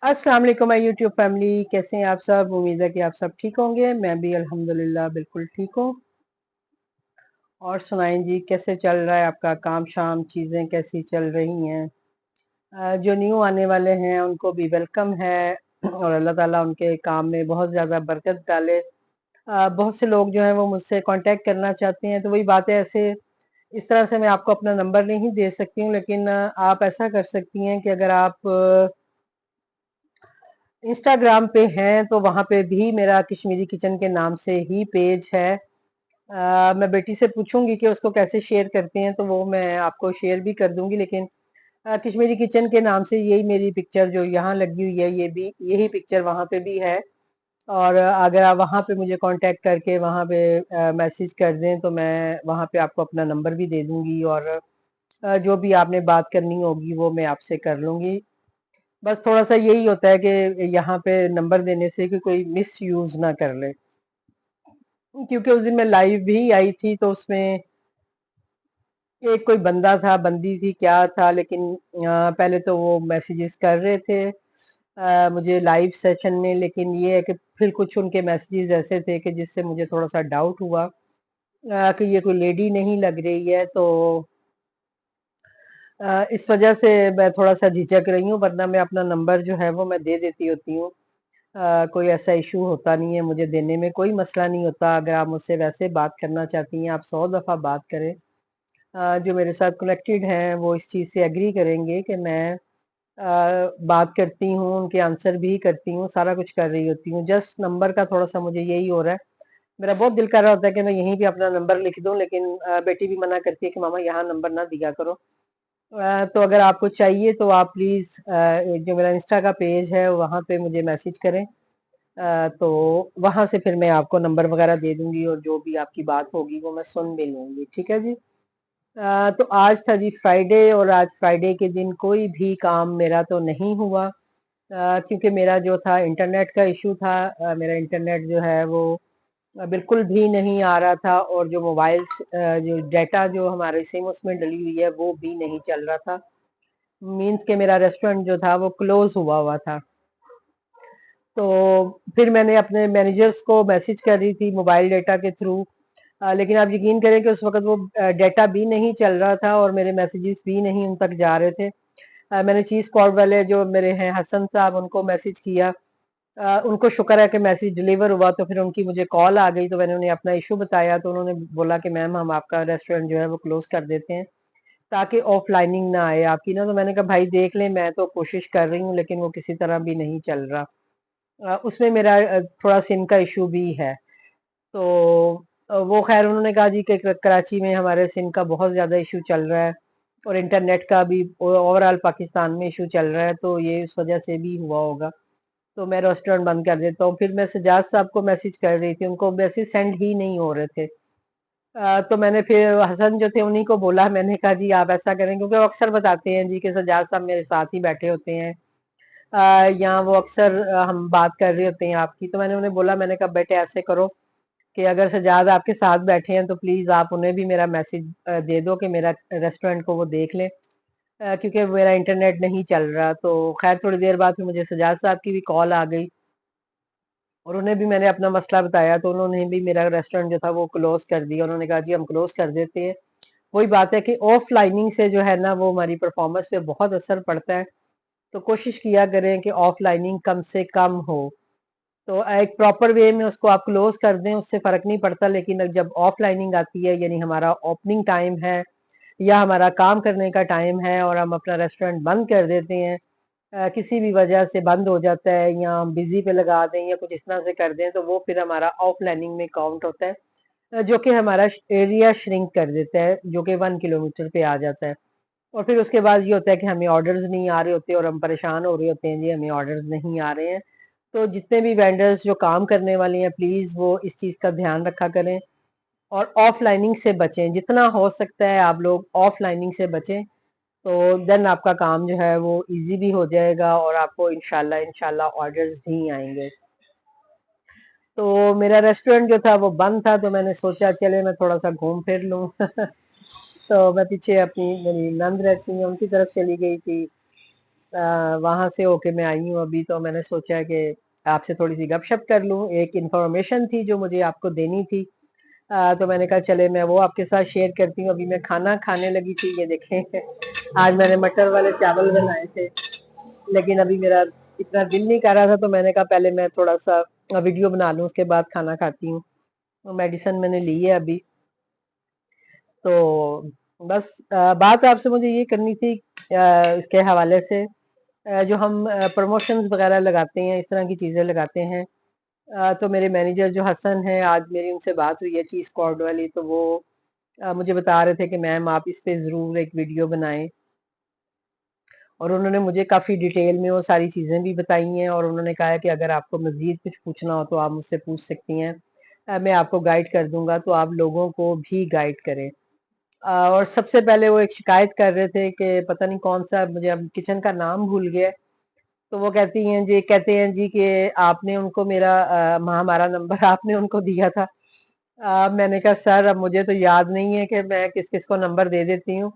अस्सलाम वालेकुम my YouTube family, कैसे हैं आप सब। उम्मीद है कि आप सब ठीक होंगे। मैं भी अल्हम्दुलिल्लाह बिल्कुल ठीक हूँ। और सुनाएं जी, कैसे चल रहा है आपका काम शाम, चीज़ें कैसी चल रही हैं। जो न्यू आने वाले हैं उनको भी वेलकम है और अल्लाह ताला उनके काम में बहुत ज़्यादा बरकत डाले। बहुत से लोग जो हैं वो मुझसे कांटेक्ट करना चाहते हैं, तो वही बात है, ऐसे इस तरह से मैं आपको अपना नंबर नहीं दे सकती हूँ, लेकिन आप ऐसा कर सकती हैं कि अगर आप इंस्टाग्राम पे हैं तो वहां पे भी मेरा कश्मीरी किचन के नाम से ही पेज है। मैं बेटी से पूछूंगी कि उसको कैसे शेयर करते हैं, तो वो मैं आपको शेयर भी कर दूंगी। लेकिन कश्मीरी किचन के नाम से यही मेरी पिक्चर जो यहाँ लगी हुई है, ये भी यही पिक्चर वहां पे भी है। और अगर आप वहां पे मुझे कांटेक्ट करके वहां पे मैसेज कर दें तो मैं वहां पे आपको अपना नंबर भी दे दूंगी, और जो भी आपने बात करनी होगी वो मैं आपसे कर लूंगी। बस थोड़ा-सा यही होता है कि यहाँ पे नंबर देने से कि कोई मिस यूज़ ना कर ले। क्योंकि उस दिन मैं लाइव भी आई थी, तो उसमें एक कोई बंदा था, बंदी थी, क्या था, लेकिन पहले तो वो मैसेजेस कर रहे थे मुझे लाइव सेशन में, लेकिन ये है कि फिर कुछ उनके मैसेजेस ऐसे थे कि जिससे मुझे थोड़ा-सा डाउट हुआ कि ये कोई लेडी नहीं लग रही है। तो इस वजह से मैं थोड़ा-सा झिझक रही हूँ, वरना मैं अपना नंबर जो है वो मैं दे देती होती हूँ। कोई ऐसा इशू होता नहीं है, मुझे देने में कोई मसला नहीं होता। अगर आप मुझसे वैसे बात करना चाहती हैं, आप 100 दफ़ा बात करें। जो मेरे साथ कनेक्टेड हैं वो इस चीज़ से एग्री करेंगे कि मैं बात करती हूँ, उनके आंसर भी करती हूँ, सारा कुछ कर रही होती हूँ। जस्ट नंबर का थोड़ा-सा मुझे यही हो रहा है। मेरा बहुत दिल कर रहा होता है कि मैं यहीं पे अपना नंबर लिख दूँ, लेकिन बेटी भी मना करती है कि मामा यहाँ नंबर ना दिया करो। तो अगर आपको चाहिए तो आप प्लीज़ जो मेरा इंस्टा का पेज है वहाँ पे मुझे मैसेज करें। तो वहां से फिर मैं आपको नंबर वगैरह दे दूंगी, और जो भी आपकी बात होगी वो मैं सुन भी लूंगी। ठीक है जी। तो आज था जी फ्राइडे, और आज फ्राइडे के दिन कोई भी काम मेरा तो नहीं हुआ, क्योंकि मेरा जो था इंटरनेट का इशू था। मेरा इंटरनेट जो है वो बिल्कुल भी नहीं आ रहा था, और जो मोबाइल जो डाटा जो हमारे सिम उसमें डली हुई है वो भी नहीं चल रहा था। मीन्स के मेरा रेस्टोरेंट जो था वो क्लोज हुआ हुआ था। तो फिर मैंने अपने मैनेजर्स को मैसेज कर रही थी मोबाइल डेटा के थ्रू, लेकिन आप यकीन करें कि उस वक्त वो डेटा भी नहीं चल रहा था और मेरे मैसेजेस भी नहीं उन तक जा रहे थे। मैंने चीज स्क्वाड वाले जो मेरे हैं हसन साहब, उनको मैसेज किया। उनको शुक्र है कि मैसेज डिलीवर हुआ, तो फिर उनकी मुझे कॉल आ गई, तो मैंने उन्हें अपना इशू बताया, तो उन्होंने बोला कि मैम हम आपका रेस्टोरेंट जो है वो क्लोज कर देते हैं ताकि ऑफलाइनिंग ना आए आपकी ना। तो मैंने कहा भाई देख लें, मैं तो कोशिश कर रही हूँ लेकिन वो किसी तरह भी नहीं चल रहा। उसमें मेरा थोड़ा सिम का इशू भी है। तो वो खैर उन्होंने कहा जी कि कराची में हमारे सिम का बहुत ज़्यादा इशू चल रहा है, और इंटरनेट का भी ओवरऑल पाकिस्तान में इशू चल रहा है, तो ये इस वजह से भी हुआ होगा। तो मैं रेस्टोरेंट बंद कर देता हूँ। फिर मैं सजाद साहब को मैसेज कर रही थी, उनको मैसेज सेंड ही नहीं हो रहे थे। तो मैंने फिर हसन जो थे उन्हीं को बोला, मैंने कहा जी आप ऐसा करें, क्योंकि वो अक्सर बताते हैं जी कि सजाद साहब मेरे साथ ही बैठे होते हैं, या वो अक्सर हम बात कर रहे होते हैं आपकी। तो मैंने उन्हें बोला, मैंने कहा बेटे ऐसे करो कि अगर सजाद आपके साथ बैठे हैं तो प्लीज आप उन्हें भी मेरा मैसेज दे दो कि मेरा रेस्टोरेंट को वो देख लें, क्योंकि मेरा इंटरनेट नहीं चल रहा। तो खैर थोड़ी देर बाद फिर मुझे सजाद साहब की भी कॉल आ गई, और उन्हें भी मैंने अपना मसला बताया, तो उन्होंने भी मेरा रेस्टोरेंट जो था वो क्लोज कर दिया। उन्होंने कहा जी हम क्लोज कर देते हैं। वही बात है कि ऑफलाइनिंग से जो है ना वो हमारी परफॉर्मेंस पे बहुत असर पड़ता है। तो कोशिश किया करें कि ऑफलाइनिंग कम से कम हो। तो एक प्रॉपर वे में उसको आप क्लोज कर दें, उससे फर्क नहीं पड़ता। लेकिन जब ऑफलाइनिंग आती है, यानी हमारा ओपनिंग टाइम है या हमारा काम करने का टाइम है, और हम अपना रेस्टोरेंट बंद कर देते हैं, किसी भी वजह से बंद हो जाता है, या हम बिजी पे लगा दें या कुछ इस तरह से कर दें, तो वो फिर हमारा ऑफलाइनिंग में काउंट होता है, जो कि हमारा एरिया श्रिंक कर देता है, जो कि 1 किलोमीटर पे आ जाता है। और फिर उसके बाद ये होता है कि हमें ऑर्डर्स नहीं आ रहे होते और हम परेशान हो रहे होते हैं जी हमें ऑर्डर्स नहीं आ रहे हैं। तो जितने भी वेंडर्स जो काम करने वाले हैं, प्लीज वो इस चीज का ध्यान रखा करें और ऑफलाइनिंग से बचें। जितना हो सकता है आप लोग ऑफलाइनिंग से बचें, तो देन आपका काम जो है वो इजी भी हो जाएगा, और आपको इंशाल्लाह इंशाल्लाह ऑर्डर्स भी आएंगे। तो मेरा रेस्टोरेंट जो था वो बंद था, तो मैंने सोचा चले मैं थोड़ा सा घूम फिर लूं। तो मैं पीछे अपनी मेरी नंद रहती है उनकी तरफ चली गई थी। वहां से होके मैं आई हूँ अभी, तो मैंने सोचा कि आपसे थोड़ी सी गपशप कर लूँ। एक इन्फॉर्मेशन थी जो मुझे आपको देनी थी, तो मैंने कहा चले मैं वो आपके साथ शेयर करती हूँ। अभी मैं खाना खाने लगी थी, ये देखें आज मैंने मटर वाले चावल बनाए थे, लेकिन अभी मेरा इतना दिल नहीं कर रहा था, तो मैंने कहा पहले मैं थोड़ा सा वीडियो बना लूँ, उसके बाद खाना खाती हूँ। तो मेडिसिन मैंने ली है अभी। तो बस बात आपसे मुझे ये करनी थी इसके हवाले से, जो हम प्रमोशंस वगैरह लगाते हैं, इस तरह की चीज़ें लगाते हैं। तो मेरे मैनेजर जो हसन है, आज मेरी उनसे बात हुई है चीज़ कॉर्ड वाली, तो वो मुझे बता रहे थे कि मैम आप इस पे ज़रूर एक वीडियो बनाएं, और उन्होंने मुझे काफ़ी डिटेल में वो सारी चीज़ें भी बताई हैं, और उन्होंने कहा है कि अगर आपको मज़ीद कुछ पूछना हो तो आप मुझसे पूछ सकती हैं, मैं आपको गाइड कर दूंगा, तो आप लोगों को भी गाइड करें। और सबसे पहले वो एक शिकायत कर रहे थे कि पता नहीं कौन सा, मुझे अब किचन का नाम भूल गया है। तो वो कहते हैं जी कि आपने उनको हमारा नंबर आपने उनको दिया था। मैंने कहा सर अब मुझे तो याद नहीं है कि मैं किस किस को नंबर दे देती हूँ।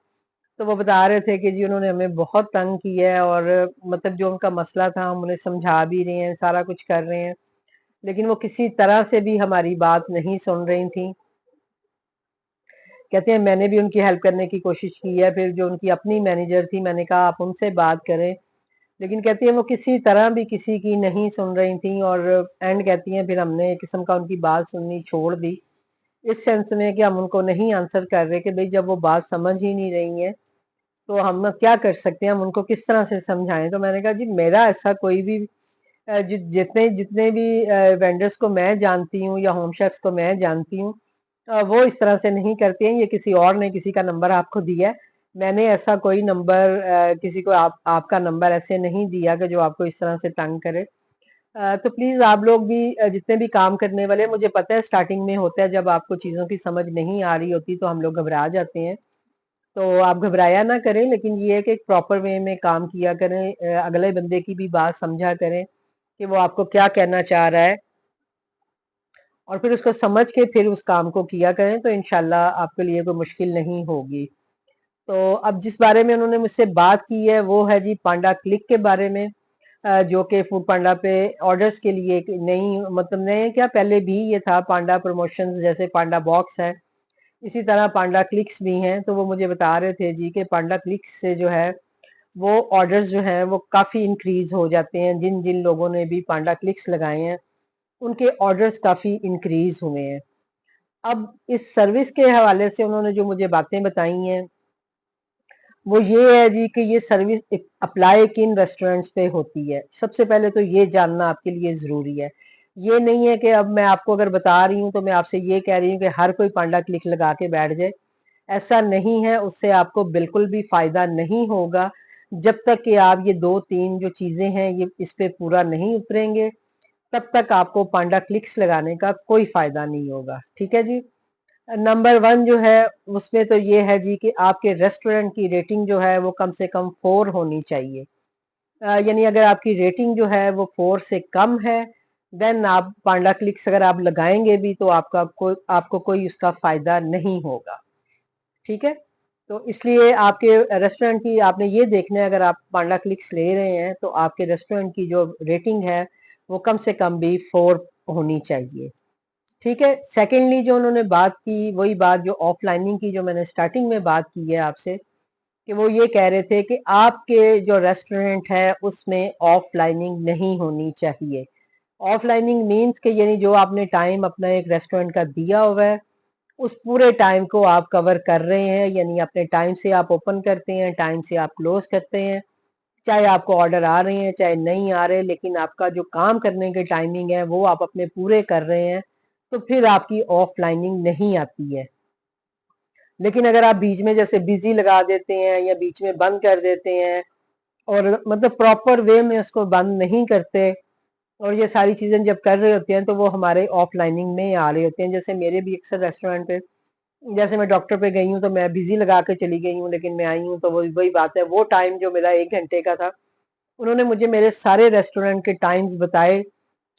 तो वो बता रहे थे कि जी उन्होंने हमें बहुत तंग किया है, और मतलब जो उनका मसला था हम उन्हें समझा भी रहे हैं, सारा कुछ कर रहे हैं, लेकिन वो किसी तरह से भी हमारी बात नहीं सुन रही थी। कहते हैं मैंने भी उनकी हेल्प करने की कोशिश की है, फिर जो उनकी अपनी मैनेजर थी मैंने कहा आप उनसे बात करें, लेकिन कहती है वो किसी तरह भी किसी की नहीं सुन रही थी, और एंड कहती हैं फिर हमने एक किस्म का उनकी बात सुननी छोड़ दी, इस सेंस में कि हम उनको नहीं आंसर कर रहे कि भाई जब वो बात समझ ही नहीं रही है तो हम क्या कर सकते हैं, हम उनको किस तरह से समझाएं। तो मैंने कहा जी मेरा ऐसा कोई भी जितने जितने भी वेंडर्स को मैं जानती हूँ या होम शेफ्स को मैं जानती हूँ, वो इस तरह से नहीं करते हैं। ये किसी और ने किसी का नंबर आपको दिया है, मैंने ऐसा कोई नंबर किसी को आपका नंबर ऐसे नहीं दिया कि जो आपको इस तरह से तंग करे। तो प्लीज आप लोग भी जितने भी काम करने वाले, मुझे पता है स्टार्टिंग में होता है जब आपको चीजों की समझ नहीं आ रही होती तो हम लोग घबरा जाते हैं, तो आप घबराया ना करें, लेकिन ये है कि एक प्रॉपर वे में काम किया करें, अगले बंदे की भी बात समझा करें कि वो आपको क्या कहना चाह रहा है, और फिर उसको समझ के फिर उस काम को किया करें, तो इंशाल्लाह आपके लिए कोई मुश्किल नहीं होगी। तो अब जिस बारे में उन्होंने मुझसे बात की है वो है जी पांडा क्लिक के बारे में, जो कि फूड पांडा पे ऑर्डर्स के लिए एक नई, मतलब नए क्या, पहले भी ये था पांडा प्रमोशंस, जैसे पांडा बॉक्स है, इसी तरह पांडा क्लिक्स भी हैं। तो वो मुझे बता रहे थे जी कि पांडा क्लिक्स से जो है वो ऑर्डर्स जो हैं वो काफ़ी इंक्रीज हो जाते हैं, जिन जिन लोगों ने भी पांडा क्लिक्स लगाए हैं उनके ऑर्डर्स काफ़ी इंक्रीज हुए हैं। अब इस सर्विस के हवाले से उन्होंने जो मुझे बातें बताई हैं वो ये है जी कि ये सर्विस अप्लाई किन रेस्टोरेंट्स पे होती है। सबसे पहले तो ये जानना आपके लिए ज़रूरी है। ये नहीं है कि अब मैं आपको अगर बता रही हूँ तो मैं आपसे ये कह रही हूँ कि हर कोई पांडा क्लिक लगा के बैठ जाए, ऐसा नहीं है। उससे आपको बिल्कुल भी फ़ायदा नहीं होगा जब तक कि आप ये 2-3 जो चीज़ें हैं ये इस पे पूरा नहीं उतरेंगे, तब तक आपको पांडा क्लिक्स लगाने का कोई फ़ायदा नहीं होगा। ठीक है जी। नंबर 1 जो है उसमें तो ये है जी कि आपके रेस्टोरेंट की रेटिंग जो है वो कम से कम 4 होनी चाहिए। यानी अगर आपकी रेटिंग जो है वो 4 से कम है, देन आप पांडा क्लिक्स अगर आप लगाएंगे भी तो आपको कोई उसका फायदा नहीं होगा। ठीक है। तो इसलिए आपके रेस्टोरेंट की आपने ये देखना है, अगर आप पांडा क्लिक्स ले रहे हैं तो आपके रेस्टोरेंट की जो रेटिंग है वो कम से कम भी 4 होनी चाहिए। ठीक है। सेकेंडली जो उन्होंने बात की, वही बात जो ऑफलाइनिंग की जो मैंने स्टार्टिंग में बात की है आपसे, कि वो ये कह रहे थे कि आपके जो रेस्टोरेंट है उसमें ऑफलाइनिंग नहीं होनी चाहिए। ऑफलाइनिंग मीन्स कि यानी जो आपने टाइम अपना एक रेस्टोरेंट का दिया हुआ है उस पूरे टाइम को आप कवर कर रहे हैं, यानी अपने टाइम से आप ओपन करते हैं, टाइम से आप क्लोज करते हैं, चाहे आपको ऑर्डर आ रहे हैं चाहे नहीं आ रहे, लेकिन आपका जो काम करने के टाइमिंग है वो आप अपने पूरे कर रहे हैं, तो फिर आपकी ऑफलाइनिंग नहीं आती है। लेकिन अगर आप बीच में जैसे बिजी लगा देते हैं या बीच में बंद कर देते हैं, और मतलब प्रॉपर वे में उसको बंद नहीं करते, और ये सारी चीजें जब कर रहे होते हैं तो वो हमारे ऑफलाइनिंग में आ रहे होते हैं। जैसे मेरे भी अक्सर रेस्टोरेंट पे, जैसे मैं डॉक्टर पे गई हूँ तो मैं बिजी लगा के चली गई हूँ, लेकिन मैं आई हूँ तो वही बात है, वो टाइम जो मेरा 1 घंटे का था उन्होंने मुझे मेरे सारे रेस्टोरेंट के टाइम्स बताए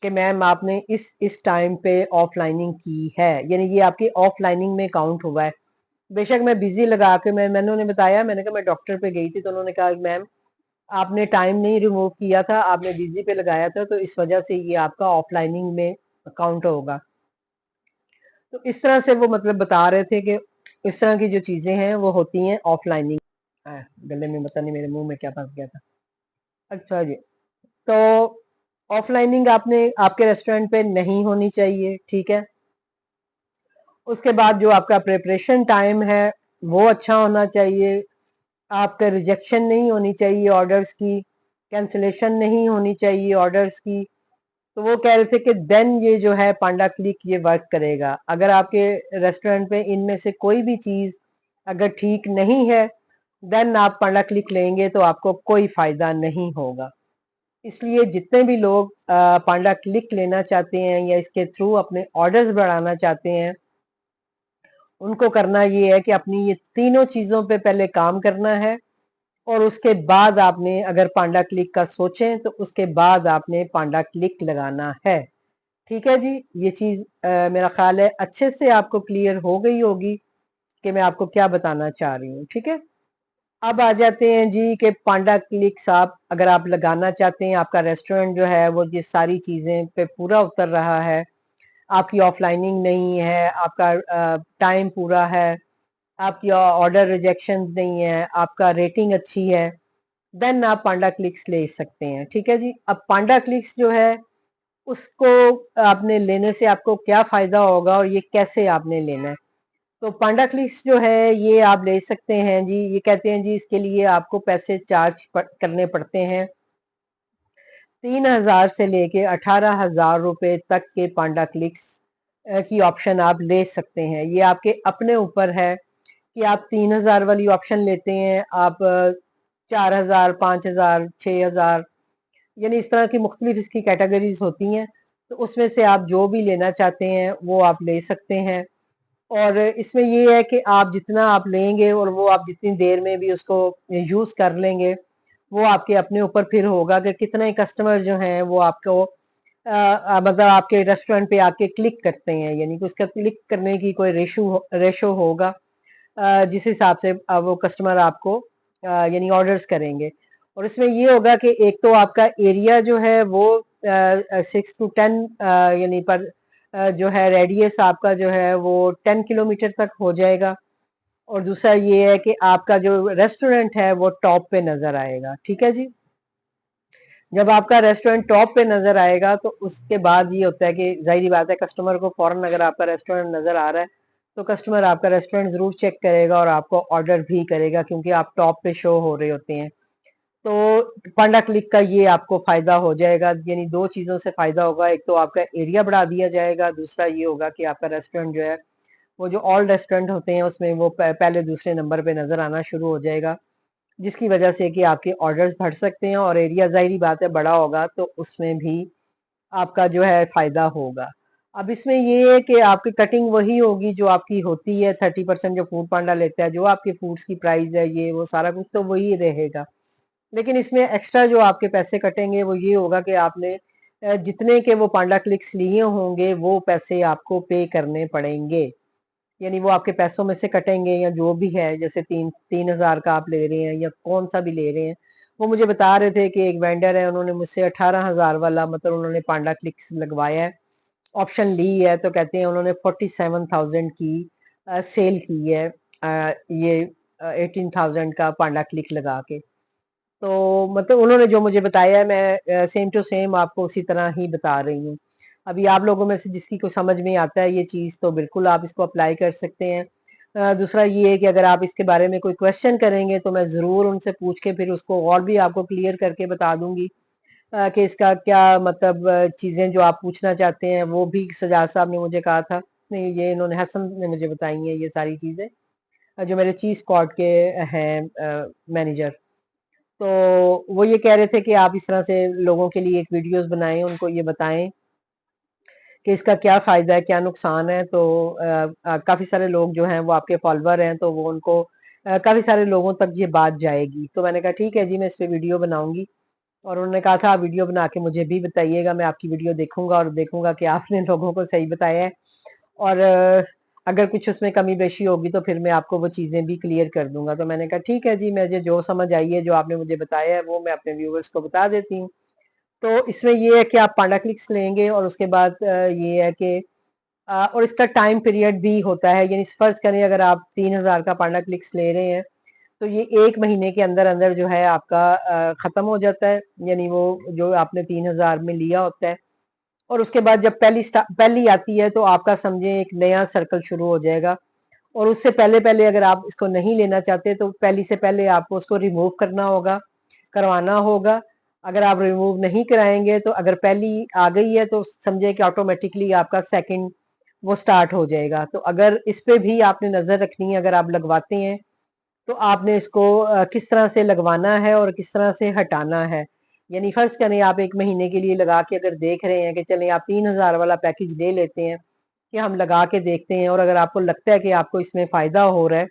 कि मैम आपने इस टाइम पे ऑफलाइनिंग की है, यानी ये आपकी ऑफलाइनिंग में काउंट हुआ है। बेशक मैं बिजी लगा के मैंने उन्हें बताया, मैंने कहा मैं डॉक्टर पे गई थी, तो उन्होंने कहा मैम आपने टाइम नहीं रिमूव किया था, आपने बिजी पे लगाया था, तो इस वजह से ये आपका ऑफलाइनिंग में काउंट होगा। तो इस तरह से वो मतलब बता रहे थे कि इस तरह की जो चीजें हैं वो होती हैं ऑफलाइनिंग। गले में पता नहीं मेरे मुंह में क्या फंस गया था। अच्छा जी, तो ऑफलाइनिंग आपने आपके रेस्टोरेंट पे नहीं होनी चाहिए, ठीक है। उसके बाद जो आपका प्रिपरेशन टाइम है वो अच्छा होना चाहिए। आपका रिजेक्शन नहीं होनी चाहिए ऑर्डर्स की, कैंसिलेशन नहीं होनी चाहिए ऑर्डर्स की। तो वो कह रहे थे कि देन ये जो है पांडा क्लिक ये वर्क करेगा। अगर आपके रेस्टोरेंट पे इनमें से कोई भी चीज अगर ठीक नहीं है, देन आप पांडा क्लिक लेंगे तो आपको कोई फायदा नहीं होगा। इसलिए जितने भी लोग पांडा क्लिक लेना चाहते हैं या इसके थ्रू अपने ऑर्डर्स बढ़ाना चाहते हैं, उनको करना ये है कि अपनी ये तीनों चीजों पे पहले काम करना है, और उसके बाद आपने अगर पांडा क्लिक का सोचें तो उसके बाद आपने पांडा क्लिक लगाना है। ठीक है जी, ये चीज मेरा ख्याल है अच्छे से आपको क्लियर हो गई होगी कि मैं आपको क्या बताना चाह रही हूँ। ठीक है, अब आ जाते हैं जी कि पांडा क्लिक्स आप अगर आप लगाना चाहते हैं, आपका रेस्टोरेंट जो है वो ये सारी चीजें पे पूरा उतर रहा है, आपकी ऑफलाइनिंग नहीं है, आपका टाइम पूरा है, आपकी ऑर्डर रिजेक्शन नहीं है, आपका रेटिंग अच्छी है, देन आप पांडा क्लिक्स ले सकते हैं। ठीक है जी, अब पांडा क्लिक्स जो है उसको आपने लेने से आपको क्या फायदा होगा और ये कैसे आपने लेना है। तो पांडा क्लिक्स जो है ये आप ले सकते हैं जी। ये कहते हैं जी इसके लिए आपको पैसे करने पड़ते हैं। 3,000 से लेके 18,000 रुपए तक के पांडा क्लिक्स की ऑप्शन आप ले सकते हैं। ये आपके अपने ऊपर है कि आप 3,000 वाली ऑप्शन लेते हैं, आप 4,000, 5,000, 6,000, यानी इस तरह की मुख्तलिफ इसकी कैटेगरीज होती हैं। तो उसमें से आप जो भी लेना चाहते हैं वो आप ले सकते हैं। और इसमें ये है कि आप जितना आप लेंगे और वो आप जितनी देर में भी उसको यूज कर लेंगे, वो आपके अपने ऊपर फिर होगा कि कितने कस्टमर जो हैं वो आपको मतलब आपके रेस्टोरेंट पे आके क्लिक करते हैं, यानी कि उसका क्लिक करने की कोई रेशो होगा जिस हिसाब से वो कस्टमर आपको यानी ऑर्डर्स करेंगे। और इसमें ये होगा कि एक तो आपका एरिया जो है वो 6 to 10 यानी पर जो है रेडियस आपका जो है वो 10 किलोमीटर तक हो जाएगा। और दूसरा ये है कि आपका जो रेस्टोरेंट है वो टॉप पे नजर आएगा। ठीक है जी, जब आपका रेस्टोरेंट टॉप पे नजर आएगा तो उसके बाद ये होता है कि जाहिर बात है कस्टमर को फौरन अगर आपका रेस्टोरेंट नजर आ रहा है तो कस्टमर आपका रेस्टोरेंट जरूर चेक करेगा और आपको ऑर्डर भी करेगा, क्योंकि आप टॉप पे शो हो रहे होते हैं। तो पांडा क्लिक का ये आपको फायदा हो जाएगा, यानी दो चीजों से फायदा होगा। एक तो आपका एरिया बढ़ा दिया जाएगा, दूसरा ये होगा कि आपका रेस्टोरेंट जो है वो जो ऑल रेस्टोरेंट होते हैं उसमें वो पहले दूसरे नंबर पे नजर आना शुरू हो जाएगा, जिसकी वजह से कि आपके ऑर्डर्स बढ़ सकते हैं। और एरिया जाहिर बात है बड़ा होगा तो उसमें भी आपका जो है फायदा होगा। अब इसमें ये है कि आपकी कटिंग वही होगी जो आपकी होती है, 30% जो फूड पांडा लेता है, जो आपके फूड्स की प्राइस है ये वो सारा कुछ तो वही रहेगा। लेकिन इसमें एक्स्ट्रा जो आपके पैसे कटेंगे वो ये होगा कि आपने जितने के वो पांडा क्लिक्स लिए होंगे वो पैसे आपको पे करने पड़ेंगे, यानी वो आपके पैसों में से कटेंगे, या जो भी है, जैसे 3,000 का आप ले रहे हैं या कौन सा भी ले रहे हैं। वो मुझे बता रहे थे कि एक वेंडर है, उन्होंने मुझसे 18,000 वाला मतलब उन्होंने पांडा क्लिक्स लगवाया है, ऑप्शन ली है, तो कहते हैं उन्होंने 47,000 की सेल की है ये 18,000 का पांडा क्लिक लगा के। तो मतलब उन्होंने जो मुझे बताया है मैं सेम टू सेम आपको उसी तरह ही बता रही हूँ। अभी आप लोगों में से जिसकी को समझ में आता है ये चीज़ तो बिल्कुल आप इसको अप्लाई कर सकते हैं। दूसरा ये है कि अगर आप इसके बारे में कोई क्वेश्चन करेंगे तो मैं ज़रूर उनसे पूछ के फिर उसको और भी आपको क्लियर करके बता दूंगी कि इसका क्या मतलब चीज़ें जो आप पूछना चाहते हैं वो भी सजाद साहब ने मुझे कहा था। नहीं, ये इन्होंने हसन ने मुझे बताई हैं ये सारी चीज़ें, जो मेरे चीज स्क्वाड के हैं मैनेजर। तो वो ये कह रहे थे कि आप इस तरह से लोगों के लिए एक वीडियोस बनाएं, उनको ये बताएं कि इसका क्या फायदा है क्या नुकसान है। तो काफी सारे लोग जो हैं वो आपके फॉलोअर हैं, तो वो उनको काफी सारे लोगों तक ये बात जाएगी। तो मैंने कहा ठीक है जी, मैं इस पे वीडियो बनाऊंगी। और उन्होंने कहा था आप वीडियो बना के मुझे भी बताइएगा, मैं आपकी वीडियो देखूंगा और देखूंगा कि आपने लोगों को सही बताया है। और अगर कुछ उसमें कमी बेशी होगी तो फिर मैं आपको वो चीज़ें भी क्लियर कर दूंगा। तो मैंने कहा ठीक है जी, मुझे जो समझ आई है, जो आपने मुझे बताया है, वो मैं अपने व्यूवर्स को बता देती हूँ। तो इसमें ये है कि आप पांडा क्लिक्स लेंगे और उसके बाद ये है कि और इसका टाइम पीरियड भी होता है, यानी फर्ज करें अगर आप 3000 का पांडा क्लिक्स ले रहे हैं तो ये 1 महीने के अंदर अंदर जो है आपका खत्म हो जाता है, यानी वो जो आपने 3000 में लिया होता है। और उसके बाद जब पहली आती है तो आपका समझे एक नया सर्कल शुरू हो जाएगा। और उससे पहले पहले अगर आप इसको नहीं लेना चाहते तो पहली से पहले आपको उसको रिमूव करना होगा, करवाना होगा। अगर आप रिमूव नहीं कराएंगे तो अगर पहली आ गई है तो समझे कि ऑटोमेटिकली आपका सेकंड वो स्टार्ट हो जाएगा। तो अगर इस पे भी आपने नजर रखनी है, अगर आप लगवाते हैं तो आपने इसको किस तरह से लगवाना है और किस तरह से हटाना है। यानी फर्ज करें आप 1 महीने के लिए लगा के अगर देख रहे हैं कि चलें आप 3000 वाला पैकेज ले लेते हैं कि हम लगा के देखते हैं, और अगर आपको लगता है कि आपको इसमें फायदा हो रहा है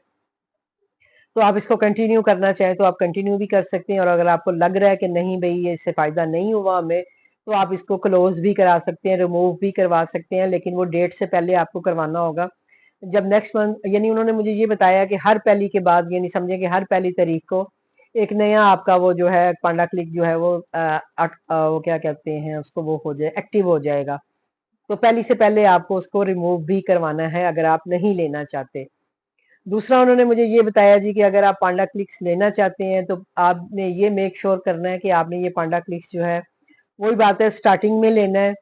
तो आप इसको कंटिन्यू करना चाहें तो आप कंटिन्यू भी कर सकते हैं। और अगर आपको लग रहा है कि नहीं भाई ये इससे फायदा नहीं हुआ हमें, तो आप इसको क्लोज भी करा सकते हैं, रिमूव भी करवा सकते हैं, लेकिन वो डेट से पहले आपको करवाना होगा। जब नेक्स्ट मंथ, यानी उन्होंने मुझे ये बताया कि हर पहली के बाद, यानी समझे कि हर पहली तारीख को एक नया आपका वो जो है पांडा क्लिक जो है वो क्या कहते हैं उसको, वो हो जाए एक्टिव हो जाएगा। तो पहली से पहले आपको उसको रिमूव भी करवाना है अगर आप नहीं लेना चाहते। दूसरा उन्होंने मुझे ये बताया जी कि अगर आप पांडा क्लिक्स लेना चाहते हैं तो आपने ये मेक श्योर करना है कि आपने ये पांडा क्लिक्स जो है, वही बात है, स्टार्टिंग में लेना है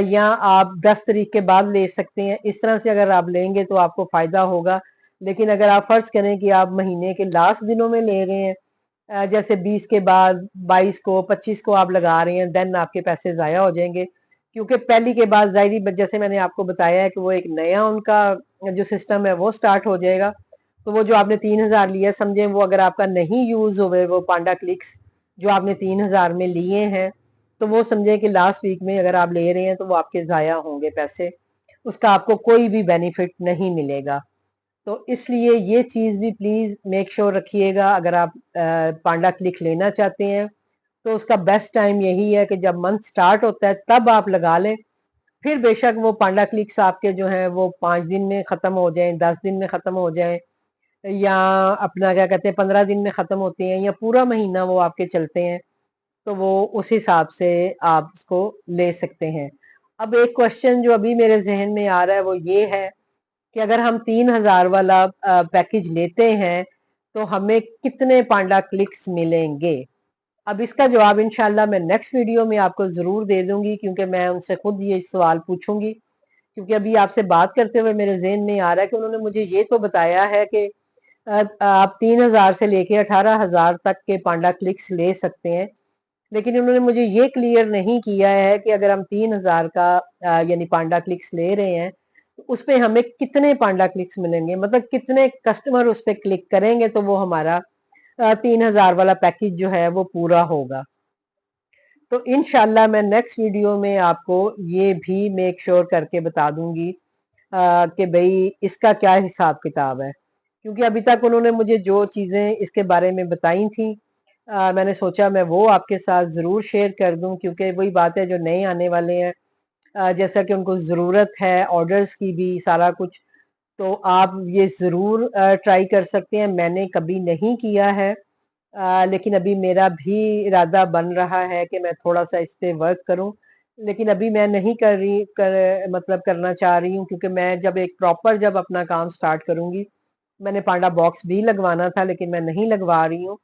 या आप 10 तारीख के बाद ले सकते हैं। इस तरह से अगर आप लेंगे तो आपको फायदा होगा। लेकिन अगर आप फर्ज करें कि आप महीने के लास्ट दिनों में ले रहे हैं, जैसे 20 के बाद 22 को 25 को आप लगा रहे हैं, देन आपके पैसे जाया हो जाएंगे। क्योंकि पहली के बाद जाहिर, जैसे मैंने आपको बताया है कि वो एक नया उनका जो सिस्टम है वो स्टार्ट हो जाएगा। तो वो जो आपने 3000 लिया, समझे वो अगर आपका नहीं यूज हुए वो पांडा क्लिक्स जो आपने 3000 में लिए हैं, तो वो समझे कि लास्ट वीक में अगर आप ले रहे हैं तो वो आपके जाया होंगे पैसे, उसका आपको कोई भी बेनिफिट नहीं मिलेगा। तो इसलिए ये चीज भी प्लीज मेक श्योर रखिएगा। अगर आप पांडा क्लिक लेना चाहते हैं तो उसका बेस्ट टाइम यही है कि जब मंथ स्टार्ट होता है तब आप लगा लें। फिर बेशक वो पांडा क्लिक्स आपके जो है वो 5 दिन में खत्म हो जाए, 10 दिन में खत्म हो जाए, या अपना क्या कहते हैं 15 दिन में खत्म होते हैं, या पूरा महीना वो आपके चलते हैं, तो वो उस हिसाब से आप उसको ले सकते हैं। अब एक क्वेश्चन जो अभी मेरे जहन में आ रहा है वो ये है कि अगर हम 3000 वाला पैकेज लेते हैं तो हमें कितने पांडा क्लिक्स मिलेंगे। अब इसका जवाब इंशाल्लाह मैं नेक्स्ट वीडियो में आपको जरूर दे दूंगी, क्योंकि मैं उनसे खुद ये सवाल पूछूंगी। क्योंकि अभी आपसे बात करते हुए मेरे जहन में आ रहा है कि उन्होंने मुझे ये तो बताया है कि आप 3000 से लेके 18000 तक के पांडा क्लिक्स ले सकते हैं, लेकिन उन्होंने मुझे ये क्लियर नहीं किया है कि अगर हम 3000 का यानी पांडा क्लिक्स ले रहे हैं तो उसपे हमें कितने पांडा क्लिक्स मिलेंगे, मतलब कितने कस्टमर उस पर क्लिक करेंगे तो वो हमारा 3000 वाला पैकेज जो है वो पूरा होगा। तो इनशाला मैं नेक्स्ट वीडियो में आपको ये भी मेक श्योर करके बता दूंगी कि भाई इसका क्या हिसाब किताब है। क्योंकि अभी तक उन्होंने मुझे जो चीजें इसके बारे में बताई थी, मैंने सोचा मैं वो आपके साथ जरूर शेयर कर दूं, क्योंकि वही बात है जो नए आने वाले हैं, जैसा कि उनको जरूरत है ऑर्डर्स की भी सारा कुछ, तो आप ये जरूर ट्राई कर सकते हैं। मैंने कभी नहीं किया है, लेकिन अभी मेरा भी इरादा बन रहा है कि मैं थोड़ा सा इस पे वर्क करूं। लेकिन अभी मैं नहीं मतलब करना चाह रही हूँ, क्योंकि मैं जब एक प्रॉपर जब अपना काम स्टार्ट करूंगी, मैंने पांडा बॉक्स भी लगवाना था लेकिन मैं नहीं लगवा रही हूँ,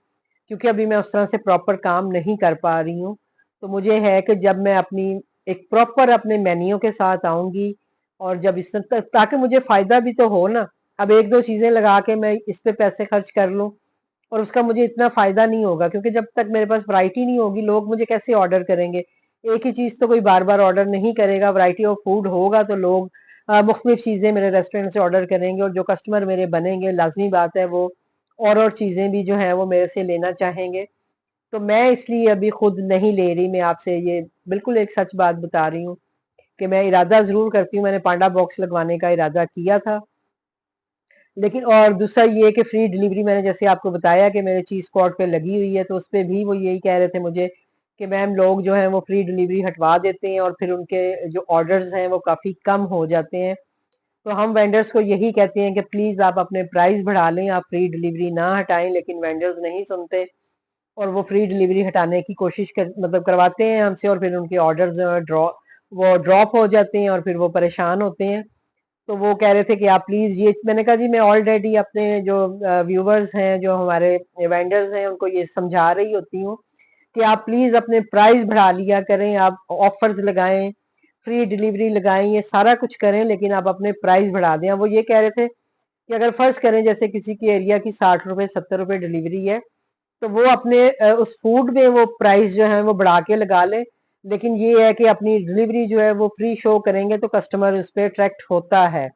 क्योंकि अभी मैं उस तरह से प्रॉपर काम नहीं कर पा रही हूँ। तो मुझे है कि जब मैं अपनी एक प्रॉपर अपने मेन्यू के साथ आऊंगी, और जब इस ताकि मुझे फायदा भी तो हो ना। अब एक दो चीजें लगा के मैं इस पे पैसे खर्च कर लूं और उसका मुझे इतना फायदा नहीं होगा, क्योंकि जब तक मेरे पास वैरायटी नहीं होगी लोग मुझे कैसे ऑर्डर करेंगे। एक ही चीज तो कोई बार बार ऑर्डर नहीं करेगा, वैरायटी ऑफ फूड होगा तो लोग मुख्तलिफ चीजें मेरे रेस्टोरेंट से ऑर्डर करेंगे, और जो कस्टमर मेरे बनेंगे लाजमी बात है वो और चीजें भी जो है वो मेरे से लेना चाहेंगे। तो मैं इसलिए अभी खुद नहीं ले रही, मैं आपसे ये बिल्कुल एक सच बात बता रही हूँ कि मैं इरादा जरूर करती हूँ, मैंने पांडा बॉक्स लगवाने का इरादा किया था। लेकिन और दूसरा ये कि फ्री डिलीवरी, मैंने जैसे आपको बताया कि मेरे चीज स्पॉट पे लगी हुई है, तो उस पे भी वो यही कह रहे थे मुझे कि मैम लोग जो हैं वो फ्री डिलीवरी हटवा देते हैं और फिर उनके जो ऑर्डर्स हैं वो काफी कम हो जाते हैं। तो हम वेंडर्स को यही कहते हैं कि प्लीज आप अपने प्राइस बढ़ा लें, आप फ्री डिलीवरी ना हटाएं, लेकिन वेंडर्स नहीं सुनते और वो फ्री डिलीवरी हटाने की कोशिश मतलब करवाते हैं हमसे, और फिर उनके ऑर्डर्स वो ड्रॉप हो जाते हैं और फिर वो परेशान होते हैं। तो वो कह रहे थे कि आप प्लीज ये, मैंने कहा जी मैं ऑलरेडी अपने जो व्यूवर्स हैं, जो हमारे वेंडर्स हैं, उनको ये समझा रही होती हूँ कि आप प्लीज अपने प्राइस बढ़ा लिया करें, आप ऑफर्स लगाएं, फ्री डिलीवरी लगाएं, ये सारा कुछ करें, लेकिन आप अपने प्राइस बढ़ा दें। वो ये कह रहे थे कि अगर फर्ज करें जैसे किसी की एरिया की 60 रुपए 70 रुपए डिलीवरी है, तो वो अपने उस फूड में वो प्राइस जो है वो बढ़ा के लगा ले, लेकिन ये है कि अपनी डिलीवरी जो है वो फ्री शो करेंगे तो कस्टमर उस पर अट्रैक्ट होता है।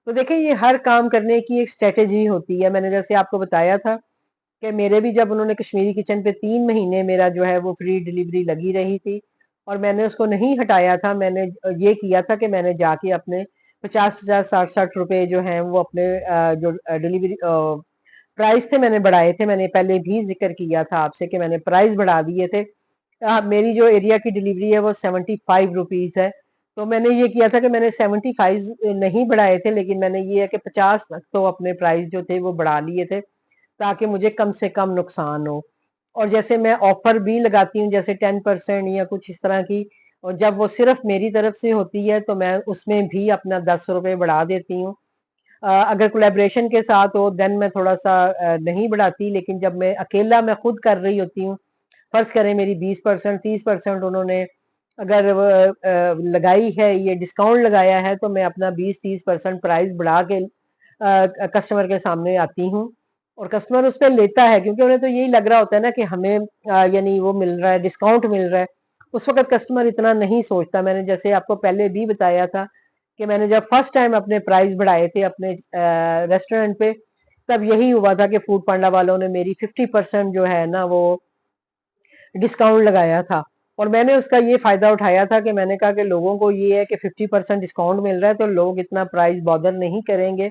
तो देखिए ये हर काम करने की एक स्ट्रेटेजी होती है। मैंने जैसे आपको बताया था कि मेरे भी जब उन्होंने कश्मीरी किचन पे 3 महीने मेरा जो है वो फ्री डिलीवरी लगी रही थी और मैंने उसको नहीं हटाया था, मैंने ये किया था कि मैंने जाके अपने 50-50 60-60 रुपए जो है वो अपने जो डिलीवरी प्राइस थे मैंने बढ़ाए थे। मैंने पहले भी जिक्र किया था आपसे कि मैंने प्राइस बढ़ा दिए थे। मेरी जो एरिया की डिलीवरी है वो 75 रुपीज है, तो मैंने ये किया था कि मैंने 75 नहीं बढ़ाए थे, लेकिन मैंने ये है कि 50 तक तो अपने प्राइस जो थे वो बढ़ा लिए थे ताकि मुझे कम से कम नुकसान हो। और जैसे मैं ऑफर भी लगाती हूँ जैसे 10% या कुछ इस तरह की, और जब वो सिर्फ मेरी तरफ से होती है तो मैं उसमें भी अपना 10 रुपए बढ़ा देती हूँ। अगर कोलैबोरेशन के साथ हो देन मैं थोड़ा सा नहीं बढ़ाती, लेकिन जब मैं अकेला मैं खुद कर रही होती हूँ, फर्ज करें मेरी 20% 30% उन्होंने अगर लगाई है, ये डिस्काउंट लगाया है, तो मैं अपना 20-30% प्राइस बढ़ा के कस्टमर के सामने आती हूँ और कस्टमर उस पर लेता है, क्योंकि उन्हें तो यही लग रहा होता है ना कि हमें यानी वो मिल रहा है, डिस्काउंट मिल रहा है। उस वक्त कस्टमर इतना नहीं सोचता। मैंने जैसे आपको पहले भी बताया था कि मैंने जब फर्स्ट टाइम अपने प्राइस बढ़ाए थे अपने रेस्टोरेंट पे, तब यही हुआ था कि फूड पांडा वालों ने मेरी 50% जो है ना वो डिस्काउंट लगाया था, और मैंने उसका ये फायदा उठाया था कि मैंने कहा कि लोगों को ये है कि 50% डिस्काउंट मिल रहा है तो लोग इतना प्राइस बॉदर नहीं करेंगे,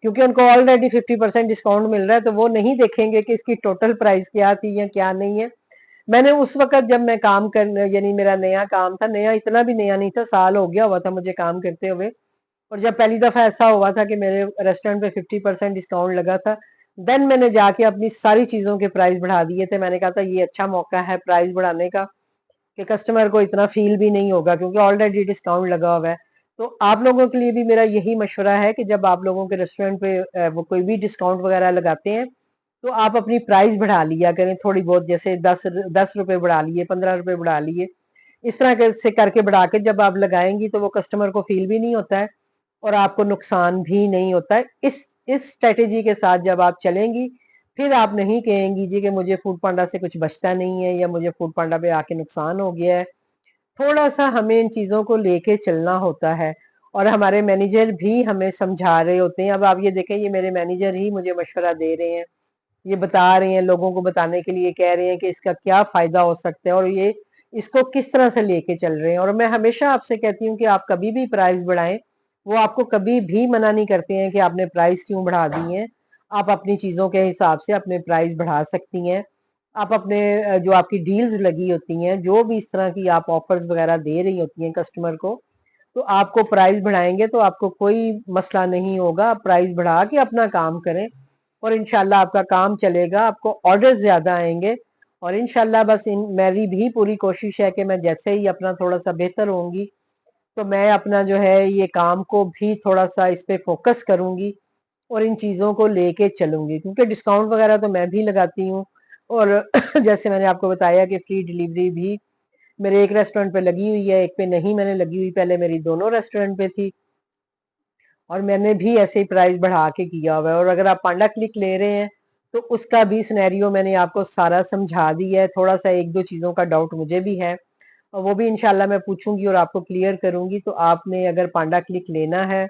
क्योंकि उनको ऑलरेडी 50% डिस्काउंट मिल रहा है, तो वो नहीं देखेंगे कि इसकी टोटल प्राइस क्या थी या क्या नहीं है। मैंने उस वक्त जब मैं काम कर यानी मेरा नया काम था, नया इतना भी नया नहीं था, साल हो गया हुआ था मुझे काम करते हुए, और जब पहली दफा ऐसा हुआ था कि मेरे रेस्टोरेंट पे 50% डिस्काउंट लगा था, देन मैंने जाके अपनी सारी चीजों के प्राइस बढ़ा दिए थे। मैंने कहा था ये अच्छा मौका है प्राइस बढ़ाने का कि कस्टमर को इतना फील भी नहीं होगा, क्योंकि ऑलरेडी डिस्काउंट लगा हुआ है। तो आप लोगों के लिए भी मेरा यही मशवरा है कि जब आप लोगों के रेस्टोरेंट पे वो कोई भी डिस्काउंट वगैरह लगाते हैं, तो आप अपनी प्राइस बढ़ा लिया करें थोड़ी बहुत, जैसे 10 रुपए बढ़ा लिए, 15 रुपए बढ़ा लिए, इस तरह से करके बढ़ा के जब आप लगाएंगी तो वो कस्टमर को फील भी नहीं होता है और आपको नुकसान भी नहीं होता है। इस स्ट्रेटेजी के साथ जब आप चलेंगी, फिर आप नहीं कहेंगी जी कि मुझे फूड पांडा से कुछ बचता नहीं है या मुझे फूड पांडा पे आके नुकसान हो गया है। थोड़ा सा हमें इन चीजों को लेके चलना होता है, और हमारे मैनेजर भी हमें समझा रहे होते हैं। अब आप ये देखें, ये मेरे मैनेजर ही मुझे मशवरा दे रहे हैं, ये बता रहे हैं, लोगों को बताने के लिए कह रहे हैं कि इसका क्या फायदा हो सकता है और ये इसको किस तरह से लेके चल रहे हैं। और मैं हमेशा आपसे कहती हूँ कि आप कभी भी प्राइस बढ़ाएं, वो आपको कभी भी मना नहीं करते हैं कि आपने प्राइस क्यों बढ़ा दी है। आप अपनी चीजों के हिसाब से अपने प्राइस बढ़ा सकती हैं। आप अपने जो आपकी डील्स लगी होती हैं, जो भी इस तरह की आप ऑफर्स वगैरह दे रही होती हैं कस्टमर को, तो आपको प्राइस बढ़ाएंगे तो आपको कोई मसला नहीं होगा। आप प्राइस बढ़ा के अपना काम करें और इंशाल्लाह आपका काम चलेगा, आपको ऑर्डर ज्यादा आएंगे। और इंशाल्लाह बस मेरी भी पूरी कोशिश है कि मैं जैसे ही अपना थोड़ा सा बेहतर होंगी, तो मैं अपना जो है ये काम को भी थोड़ा सा इस पे फोकस करूंगी और इन चीजों को लेके चलूंगी, क्योंकि डिस्काउंट वगैरह तो मैं भी लगाती हूँ। और जैसे मैंने आपको बताया कि फ्री डिलीवरी भी मेरे एक रेस्टोरेंट पे लगी हुई है, एक पे नहीं मैंने लगी हुई, पहले मेरी दोनों रेस्टोरेंट पे थी, और मैंने भी ऐसे ही प्राइस बढ़ा के किया हुआ है। और अगर आप पांडा क्लिक ले रहे हैं तो उसका भी सिनेरियो मैंने आपको सारा समझा दिया है। थोड़ा सा एक दो चीजों का डाउट मुझे भी है, और वो भी इंशाल्लाह मैं पूछूंगी और आपको क्लियर करूंगी। तो आपने अगर पांडा क्लिक लेना है,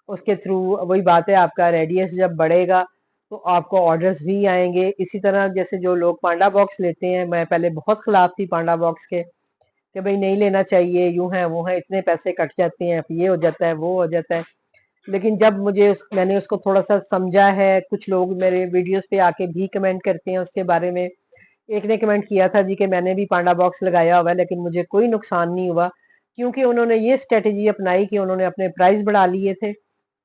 उसके थ्रू वही बात है, आपका रेडियस जब बढ़ेगा तो आपको ऑर्डर्स भी आएंगे। इसी तरह जैसे जो लोग पांडा बॉक्स लेते हैं, मैं पहले बहुत खिलाफ थी पांडा बॉक्स के कि भाई नहीं लेना चाहिए, यूं है वो है, इतने पैसे कट जाते हैं, ये हो जाता है वो हो जाता है। लेकिन जब मैंने उसको थोड़ा सा समझा है, कुछ लोग मेरे वीडियोस पे आके भी कमेंट करते हैं उसके बारे में। एक ने कमेंट किया था जी कि मैंने भी पांडा बॉक्स लगाया हुआ है लेकिन मुझे कोई नुकसान नहीं हुआ, क्योंकि उन्होंने ये स्ट्रेटेजी अपनाई कि उन्होंने अपने प्राइस बढ़ा लिए थे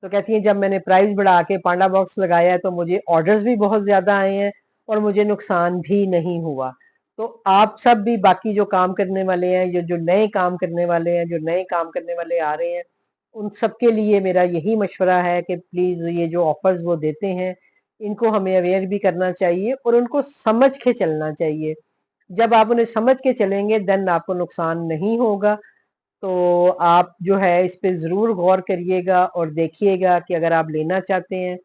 तो कहती हैं जब मैंने प्राइस बढ़ा के पांडा बॉक्स लगाया है तो मुझे ऑर्डर्स भी बहुत ज्यादा आए हैं और मुझे नुकसान भी नहीं हुआ। तो आप सब भी बाकी जो काम करने वाले हैं, जो जो नए काम करने वाले हैं, जो नए काम करने वाले आ रहे हैं, उन सबके लिए मेरा यही मशवरा है कि प्लीज ये जो ऑफर्स वो देते हैं इनको हमें अवेयर भी करना चाहिए और उनको समझ के चलना चाहिए। जब आप उन्हें समझ के चलेंगे देन आपको नुकसान नहीं होगा। तो आप जो है इस पे ज़रूर गौर करिएगा और देखिएगा कि अगर आप लेना चाहते हैं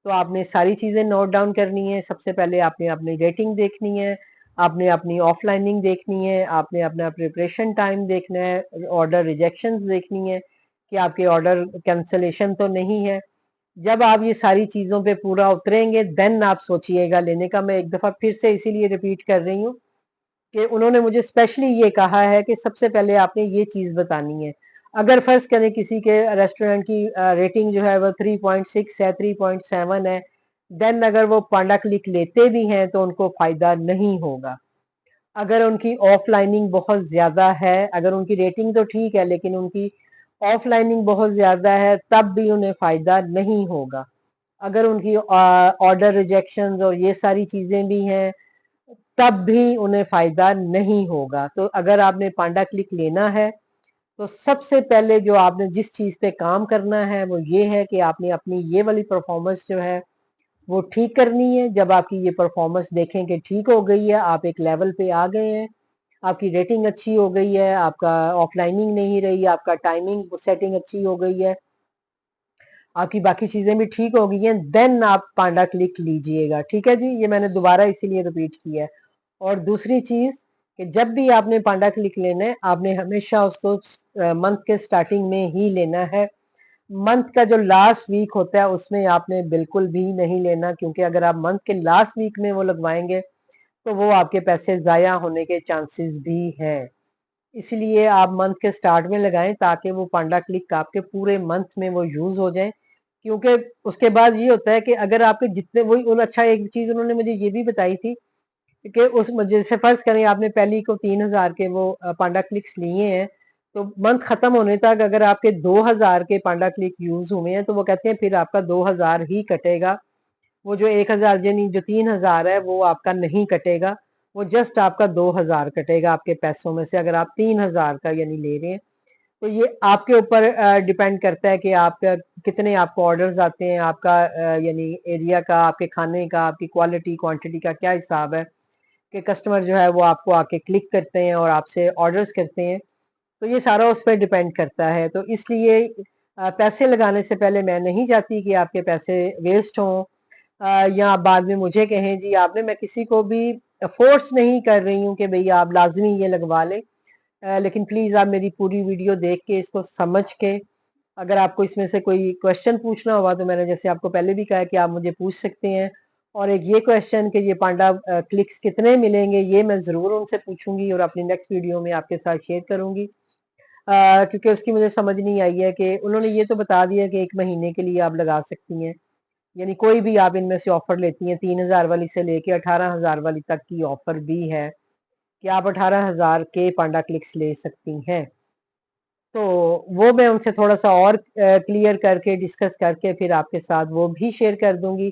तो आपने सारी चीज़ें नोट डाउन करनी है। सबसे पहले आपने अपनी रेटिंग देखनी है, आपने अपनी ऑफलाइनिंग देखनी है, आपने अपना प्रिपरेशन टाइम देखना है, ऑर्डर रिजेक्शंस देखनी है कि आपके ऑर्डर कैंसलेशन तो नहीं है। जब आप ये सारी चीज़ों पे पूरा उतरेंगे देन आप सोचिएगा लेने का। मैं एक दफ़ा फिर से इसीलिए रिपीट कर रही हूँ कि उन्होंने मुझे स्पेशली ये कहा है कि सबसे पहले आपने ये चीज बतानी है। अगर फर्ज करें किसी के रेस्टोरेंट की रेटिंग जो है वो 3.6 है, 3.7 है, देन अगर वो पांडा क्लिक लेते भी हैं तो उनको फायदा नहीं होगा। अगर उनकी ऑफलाइनिंग बहुत ज्यादा है, अगर उनकी रेटिंग तो ठीक है लेकिन उनकी ऑफलाइनिंग बहुत ज्यादा है, तब भी उन्हें फायदा नहीं होगा। अगर उनकी ऑर्डर रिजेक्शन और ये सारी चीजें भी हैं तब भी उन्हें फायदा नहीं होगा। तो अगर आपने पांडा क्लिक लेना है तो सबसे पहले जो आपने जिस चीज पे काम करना है वो ये है कि आपने अपनी ये वाली परफॉर्मेंस जो है वो ठीक करनी है। जब आपकी ये परफॉर्मेंस देखें कि ठीक हो गई है, आप एक लेवल पे आ गए हैं, आपकी रेटिंग अच्छी हो गई है, आपका ऑफलाइनिंग नहीं रही, आपका टाइमिंग सेटिंग अच्छी हो गई है, आपकी बाकी चीजें भी ठीक हो गई हैं, देन आप पांडा क्लिक लीजिएगा। ठीक है जी, ये मैंने दोबारा इसीलिए रिपीट किया है। और दूसरी चीज कि जब भी आपने पांडा क्लिक लेना है आपने हमेशा उसको मंथ के स्टार्टिंग में ही लेना है। मंथ का जो लास्ट वीक होता है उसमें आपने बिल्कुल भी नहीं लेना, क्योंकि अगर आप मंथ के लास्ट वीक में वो लगवाएंगे तो वो आपके पैसे जाया होने के चांसेस भी हैं। इसलिए आप मंथ के स्टार्ट में लगाएं ताकि वो पांडा क्लिक आपके पूरे मंथ में वो यूज हो जाए। क्योंकि उसके बाद ये होता है कि अगर आपके जितने वही अच्छा एक चीज उन्होंने मुझे ये भी बताई थी कि उस जैसे फर्ज करें आपने पहली को 3,000 के वो पांडा क्लिक्स लिए हैं, तो मंथ खत्म होने तक अगर आपके 2,000 के पांडा क्लिक यूज हुए हैं तो वो कहते हैं फिर आपका 2,000 ही कटेगा। वो जो 1,000 यानी जो 3,000 है वो आपका नहीं कटेगा, वो जस्ट आपका 2,000 कटेगा आपके पैसों में से, अगर आप 3,000 का यानी ले रहे हैं। तो ये आपके ऊपर डिपेंड करता है कि आपका कितने आपको ऑर्डर्स आते हैं, आपका यानी एरिया का, आपके खाने का, आपकी क्वालिटी क्वांटिटी का क्या हिसाब है कि कस्टमर जो है वो आपको आके क्लिक करते हैं और आपसे ऑर्डर्स करते हैं। तो ये सारा उस पर डिपेंड करता है। तो इसलिए पैसे लगाने से पहले मैं नहीं चाहती कि आपके पैसे वेस्ट हों या बाद में मुझे कहें जी आपने, मैं किसी को भी फोर्स नहीं कर रही हूँ कि भैया आप लाजमी ये लगवा लें। लेकिन प्लीज आप मेरी पूरी वीडियो देख के इसको समझ के, अगर आपको इसमें से कोई क्वेश्चन पूछना होगा तो मैंने जैसे आपको पहले भी कहा कि आप मुझे पूछ सकते हैं। और एक ये क्वेश्चन कि ये पांडा क्लिक्स कितने मिलेंगे, ये मैं जरूर उनसे पूछूंगी और अपनी नेक्स्ट वीडियो में आपके साथ शेयर करूंगी। क्योंकि उसकी मुझे समझ नहीं आई है कि उन्होंने ये तो बता दिया कि 1 महीने के लिए आप लगा सकती हैं, यानी कोई भी आप इनमें से ऑफर लेती हैं, 3,000 वाली से लेके 18,000 वाली तक की ऑफर भी है कि आप 18,000 के पांडा क्लिक्स ले सकती हैं। तो वो मैं उनसे थोड़ा सा और क्लियर करके डिस्कस करके फिर आपके साथ वो भी शेयर कर दूंगी।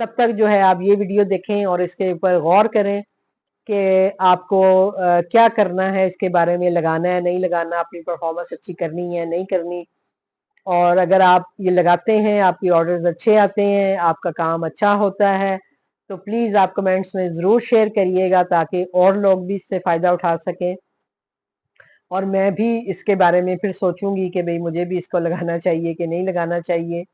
तब तक जो है आप ये वीडियो देखें और इसके ऊपर गौर करें कि आपको क्या करना है, इसके बारे में लगाना है नहीं लगाना, अपनी परफॉर्मेंस अच्छी करनी है नहीं करनी। और अगर आप ये लगाते हैं, आपकी ऑर्डर्स अच्छे आते हैं, आपका काम अच्छा होता है, तो प्लीज आप कमेंट्स में जरूर शेयर करिएगा ताकि और लोग भी इससे फायदा उठा सकें। और मैं भी इसके बारे में फिर सोचूंगी कि भाई मुझे भी इसको लगाना चाहिए कि नहीं लगाना चाहिए।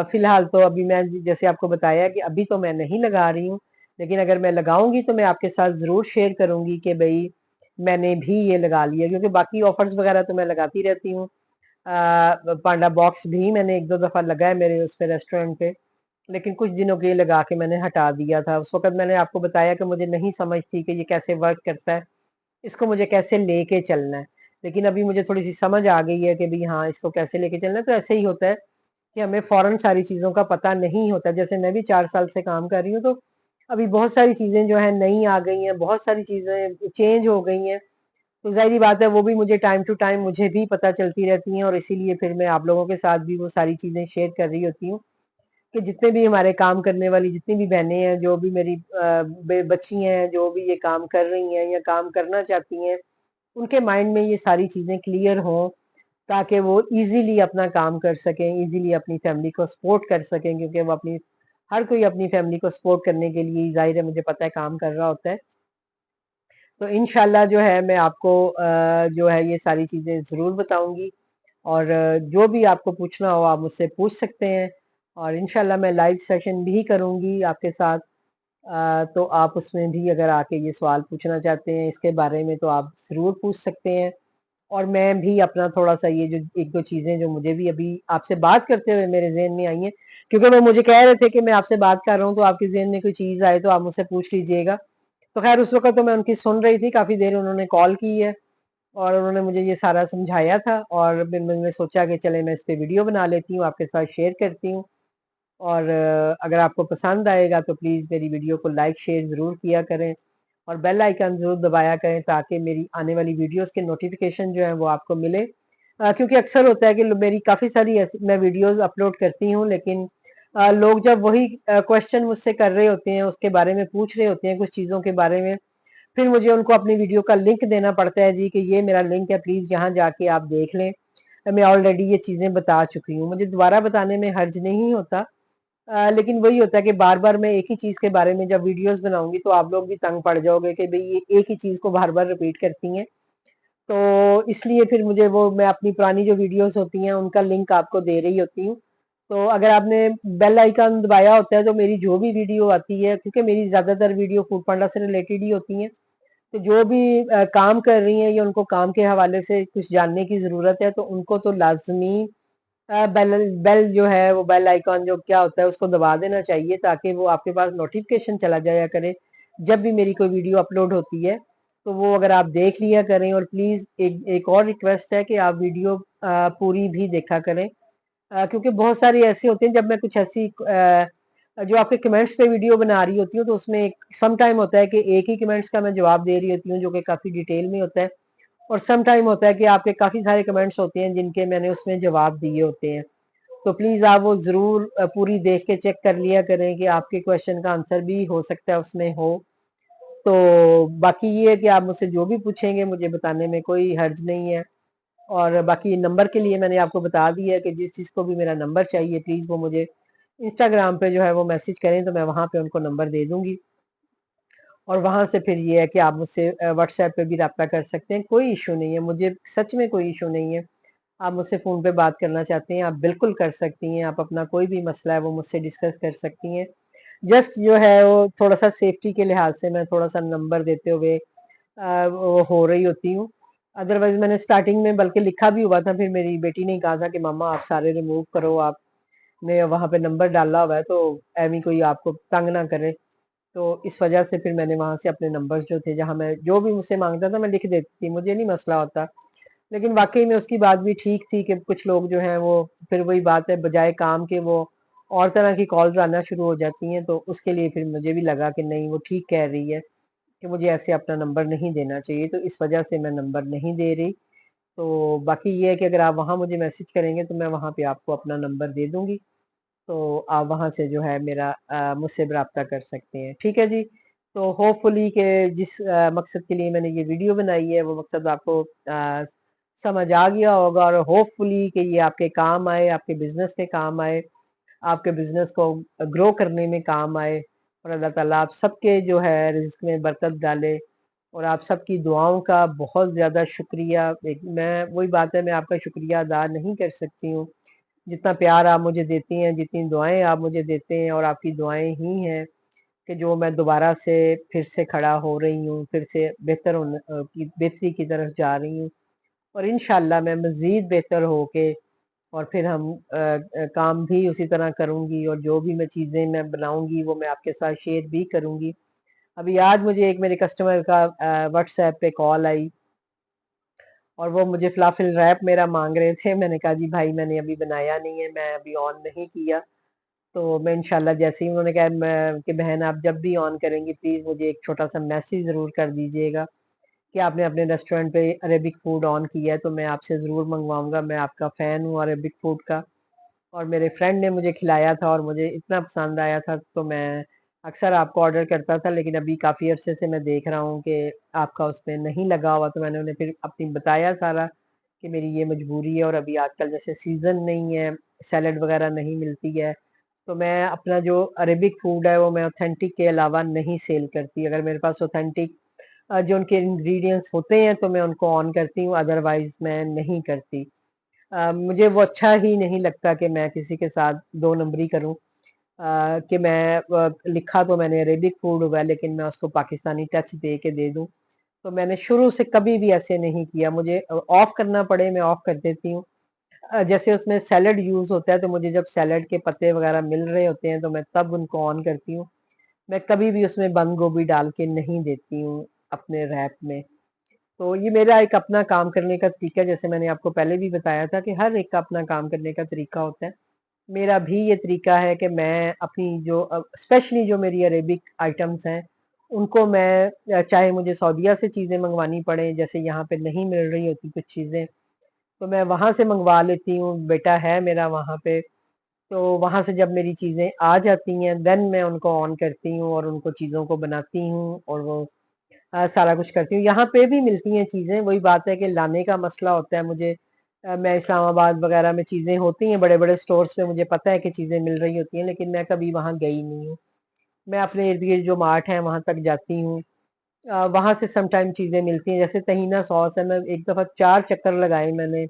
फिलहाल तो अभी मैं जैसे आपको बताया कि अभी तो मैं नहीं लगा रही हूँ, लेकिन अगर मैं लगाऊंगी तो मैं आपके साथ जरूर शेयर करूंगी कि भाई मैंने भी ये लगा लिया, क्योंकि बाकी ऑफर्स वगैरह तो मैं लगाती रहती हूँ। पांडा बॉक्स भी मैंने 1-2 दफा लगा है मेरे उस पे रेस्टोरेंट पे, लेकिन कुछ दिनों के लिए लगा के मैंने हटा दिया था। उस वक्त मैंने आपको बताया कि मुझे नहीं समझ थी कि ये कैसे वर्क करता है, इसको मुझे कैसे लेके चलना है। लेकिन अभी मुझे थोड़ी सी समझ आ गई है कि भाई हाँ इसको कैसे लेके चलना है। तो ऐसे ही होता है कि हमें फौरन सारी चीजों का पता नहीं होता। जैसे मैं भी 4 साल से काम कर रही हूँ, तो अभी बहुत सारी चीजें जो है नई आ गई हैं, बहुत सारी चीजें चेंज हो गई हैं। تو ظاہری بات ہے وہ بھی مجھے ٹائم ٹو ٹائم مجھے بھی پتہ چلتی رہتی ہیں، اور اسی لیے پھر میں آپ لوگوں کے ساتھ بھی وہ ساری چیزیں شیئر کر رہی ہوتی ہوں کہ جتنے بھی ہمارے کام کرنے والی جتنی بھی بہنیں ہیں، جو بھی میری بچی ہیں، جو بھی یہ کام کر رہی ہیں یا کام کرنا چاہتی ہیں، ان کے مائنڈ میں یہ ساری چیزیں کلیئر ہوں تاکہ وہ ایزیلی اپنا کام کر سکیں، ایزیلی اپنی فیملی کو سپورٹ کر سکیں، کیونکہ وہ ہر کوئی اپنی فیملی کو سپورٹ کرنے کے لیے ظاہر ہے مجھے پتہ ہے کام کر رہا ہوتا ہے۔ تو انشاءاللہ جو ہے میں آپ کو جو ہے یہ ساری چیزیں ضرور بتاؤں گی، اور جو بھی آپ کو پوچھنا ہو آپ مجھ سے پوچھ سکتے ہیں، اور انشاءاللہ میں لائیو سیشن بھی کروں گی آپ کے ساتھ، تو آپ اس میں بھی اگر آ کے یہ سوال پوچھنا چاہتے ہیں اس کے بارے میں تو آپ ضرور پوچھ سکتے ہیں، اور میں بھی اپنا تھوڑا سا یہ جو ایک دو چیزیں جو مجھے بھی ابھی آپ سے بات کرتے ہوئے میرے ذہن میں آئی ہیں، کیونکہ وہ مجھے کہہ رہے تھے کہ میں آپ سے بات کر رہا ہوں تو آپ کے ذہن میں کوئی چیز آئے تو آپ مجھ سے پوچھ لیجئے گا، تو خیر اس وقت تو میں ان کی سن رہی تھی، کافی دیر انہوں نے کال کی ہے اور انہوں نے مجھے یہ سارا سمجھایا تھا، اور پھر میں نے سوچا کہ چلے میں اس پہ ویڈیو بنا لیتی ہوں، آپ کے ساتھ شیئر کرتی ہوں، اور اگر آپ کو پسند آئے گا تو پلیز میری ویڈیو کو لائک شیئر ضرور کیا کریں، اور بیل آئیکن ضرور دبایا کریں تاکہ میری آنے والی ویڈیوز کے نوٹیفیکیشن جو ہیں وہ آپ کو ملے، کیونکہ اکثر ہوتا ہے کہ میری کافی ساری میں ویڈیوز اپلوڈ کرتی ہوں، لیکن لوگ جب وہی کوشچن مجھ سے کر رہے ہوتے ہیں، اس کے بارے میں پوچھ رہے ہوتے ہیں کچھ چیزوں کے بارے میں، پھر مجھے ان کو اپنی ویڈیو کا لنک دینا پڑتا ہے جی کہ یہ میرا لنک ہے، پلیز یہاں جا کے آپ دیکھ لیں، میں آلریڈی یہ چیزیں بتا چکی ہوں، مجھے دوبارہ بتانے میں حرج نہیں ہوتا، لیکن وہی ہوتا ہے کہ بار بار میں ایک ہی چیز کے بارے میں جب ویڈیوز بناؤں گی تو آپ لوگ بھی تنگ پڑ جاؤ گے کہ بھئی یہ ایک ہی چیز کو بار بار ریپیٹ کرتی ہیں، تو اس لیے پھر مجھے وہ میں اپنی پرانی جو ویڈیوز ہوتی ہیں ان کا لنک آپ کو دے رہی ہوتی ہوں، تو اگر آپ نے بیل آئیکن دبایا ہوتا ہے تو میری جو بھی ویڈیو آتی ہے، کیونکہ میری زیادہ تر ویڈیو فوڈ پانڈا سے ریلیٹڈ ہی ہوتی ہیں، تو جو بھی کام کر رہی ہیں یا ان کو کام کے حوالے سے کچھ جاننے کی ضرورت ہے تو ان کو تو لازمی بیل جو ہے وہ بیل آئیکن جو کیا ہوتا ہے اس کو دبا دینا چاہیے تاکہ وہ آپ کے پاس نوٹیفیکیشن چلا جایا کرے جب بھی میری کوئی ویڈیو اپلوڈ ہوتی ہے، تو وہ اگر آپ دیکھ لیا کریں، اور پلیز ایک اور ریکویسٹ ہے کہ آپ ویڈیو پوری بھی دیکھا کریں، کیونکہ بہت ساری ایسی ہوتی ہیں جب میں کچھ ایسی جو آپ کے کمنٹس پہ ویڈیو بنا رہی ہوتی ہوں تو اس میں سم ٹائم ہوتا ہے کہ ایک ہی کمنٹس کا میں جواب دے رہی ہوتی ہوں جو کہ کافی ڈیٹیل میں ہوتا ہے، اور سم ٹائم ہوتا ہے کہ آپ کے کافی سارے کمنٹس ہوتے ہیں جن کے میں نے اس میں جواب دیے ہوتے ہیں، تو پلیز آپ وہ ضرور پوری دیکھ کے چیک کر لیا کریں کہ آپ کے کویشچن کا آنسر بھی ہو سکتا ہے اس میں ہو، تو باقی یہ ہے کہ آپ مجھ سے جو بھی پوچھیں گے مجھے بتانے میں کوئی حرج نہیں ہے، اور باقی نمبر کے لیے میں نے آپ کو بتا دیا ہے کہ جس چیز کو بھی میرا نمبر چاہیے پلیز وہ مجھے انسٹاگرام پہ جو ہے وہ میسج کریں تو میں وہاں پہ ان کو نمبر دے دوں گی، اور وہاں سے پھر یہ ہے کہ آپ مجھ سے واٹس ایپ پہ بھی رابطہ کر سکتے ہیں، کوئی ایشو نہیں ہے، مجھے سچ میں کوئی ایشو نہیں ہے، آپ مجھ سے فون پہ بات کرنا چاہتے ہیں آپ بالکل کر سکتی ہیں، آپ اپنا کوئی بھی مسئلہ ہے وہ مجھ سے ڈسکس کر سکتی ہیں، جسٹ جو ہے وہ تھوڑا سا سیفٹی کے لحاظ سے میں تھوڑا سا نمبر دیتے ہوئے وہ ہو رہی ہوتی ہوں، ادروائز میں نے سٹارٹنگ میں بلکہ لکھا بھی ہوا تھا، پھر میری بیٹی نے کہا تھا کہ ماما آپ سارے ریموو کرو، آپ نے وہاں پہ نمبر ڈالا ہوا ہے تو ایویں کوئی آپ کو تنگ نہ کرے، تو اس وجہ سے پھر میں نے وہاں سے اپنے نمبرز جو تھے جہاں میں جو بھی مجھ سے مانگتا تھا میں لکھ دیتی تھی، مجھے نہیں مسئلہ ہوتا، لیکن واقعی میں اس کی بات بھی ٹھیک تھی کہ کچھ لوگ جو ہیں وہ پھر وہی بات ہے بجائے کام کے وہ اور طرح کی کالز آنا شروع ہو جاتی ہیں، تو اس کے لیے پھر مجھے بھی لگا کہ نہیں وہ ٹھیک کہہ رہی ہے کہ مجھے ایسے اپنا نمبر نہیں دینا چاہیے، تو اس وجہ سے میں نمبر نہیں دے رہی، تو باقی یہ ہے کہ اگر آپ وہاں مجھے میسج کریں گے تو میں وہاں پہ آپ کو اپنا نمبر دے دوں گی، تو آپ وہاں سے جو ہے میرا مجھ سے رابطہ کر سکتے ہیں، ٹھیک ہے جی، تو ہوپ فلی کہ جس مقصد کے لیے میں نے یہ ویڈیو بنائی ہے وہ مقصد آپ کو سمجھ آ گیا ہوگا، اور ہوپ فلی کہ یہ آپ کے کام آئے، آپ کے بزنس کے کام آئے، آپ کے بزنس کو گرو کرنے میں کام آئے، اور اللہ تعالیٰ آپ سب کے جو ہے رزق میں برکت ڈالے، اور آپ سب کی دعاؤں کا بہت زیادہ شکریہ، میں وہی بات ہے میں آپ کا شکریہ ادا نہیں کر سکتی ہوں، جتنا پیار آپ مجھے دیتی ہیں، جتنی دعائیں آپ مجھے دیتے ہیں، اور آپ کی دعائیں ہی ہیں کہ جو میں دوبارہ سے پھر سے کھڑا ہو رہی ہوں، پھر سے بہتری کی طرف جا رہی ہوں، اور انشاءاللہ میں مزید بہتر ہو کے اور پھر ہم کام بھی اسی طرح کروں گی، اور جو بھی میں چیزیں میں بناؤں گی وہ میں آپ کے ساتھ شیئر بھی کروں گی۔ ابھی آج مجھے ایک میرے کسٹمر کا واٹس ایپ پہ کال آئی، اور وہ مجھے فلافل ریپ میرا مانگ رہے تھے، میں نے کہا جی بھائی میں نے ابھی بنایا نہیں ہے، میں ابھی آن نہیں کیا، تو میں انشاءاللہ جیسے ہی انہوں نے کہا کہ بہن آپ جب بھی آن کریں گی پلیز مجھے ایک چھوٹا سا میسج ضرور کر دیجئے گا कि आपने अपने रेस्टोरेंट पे अरेबिक फूड ऑन किया है, तो मैं आपसे ज़रूर मंगवाऊंगा। मैं आपका फ़ैन हूँ अरेबिक फूड का, और मेरे फ्रेंड ने मुझे खिलाया था और मुझे इतना पसंद आया था, तो मैं अक्सर आपको ऑर्डर करता था। लेकिन अभी काफ़ी अरसे से मैं देख रहा हूँ कि आपका उसमें नहीं लगा हुआ, तो मैंने उन्हें फिर अपनी बताया सारा कि मेरी ये मजबूरी है, और अभी आजकल जैसे सीज़न नहीं है, सैलड वगैरह नहीं मिलती है, तो मैं अपना जो अरेबिक फूड है वो मैं ऑथेंटिक के अलावा नहीं सेल करती। अगर मेरे पास ऑथेंटिक जो उनके इंग्रेडिएंट्स होते हैं तो मैं उनको ऑन करती हूँ, अदरवाइज मैं नहीं करती। मुझे वो अच्छा ही नहीं लगता कि मैं किसी के साथ दो नंबरी करूं, कि मैं लिखा तो मैंने अरेबिक फूड हुआ है, लेकिन मैं उसको पाकिस्तानी टच दे के दे दूं। तो मैंने शुरू से कभी भी ऐसे नहीं किया। मुझे ऑफ करना पड़े मैं ऑफ कर देती हूँ। जैसे उसमें सैलड यूज होता है, तो मुझे जब सैलड के पत्ते वगैरह मिल रहे होते हैं तो मैं तब उनको ऑन करती हूँ। मैं कभी भी उसमें बंद गोभी डाल के नहीं देती हूँ अपने रैप में। तो ये मेरा एक अपना काम करने का तरीका है। जैसे मैंने आपको पहले भी बताया था कि हर एक का अपना काम करने का तरीका होता है। मेरा भी ये तरीका है कि मैं अपनी जो स्पेशली जो मेरी अरेबिक आइटम्स हैं उनको मैं चाहे मुझे सऊदीया से चीज़ें मंगवानी पड़े, जैसे यहाँ पे नहीं मिल रही होती कुछ चीज़ें, तो मैं वहाँ से मंगवा लेती हूँ। बेटा है मेरा वहाँ पे, तो वहाँ से जब मेरी चीज़ें आ जाती हैं देन मैं उनको ऑन करती हूँ और उनको चीज़ों को बनाती हूँ, और वो सारा कुछ करती हूँ। यहाँ पे भी मिलती हैं चीज़ें, वही बात है कि लाने का मसला होता है मुझे। मैं इस्लामाबाद वगैरह में चीज़ें होती हैं, बड़े-बड़े स्टोर्स पे मुझे पता है कि चीज़ें मिल रही होती हैं, लेकिन मैं कभी वहाँ गई नहीं हूँ। मैं अपने इर्द-गिर्द जो मार्ट हैं वहाँ तक जाती हूँ। वहाँ से सम टाइम चीज़ें मिलती हैं, जैसे तहीना सॉस है, मैं एक दफ़ा 4 चक्कर लगाए मैंने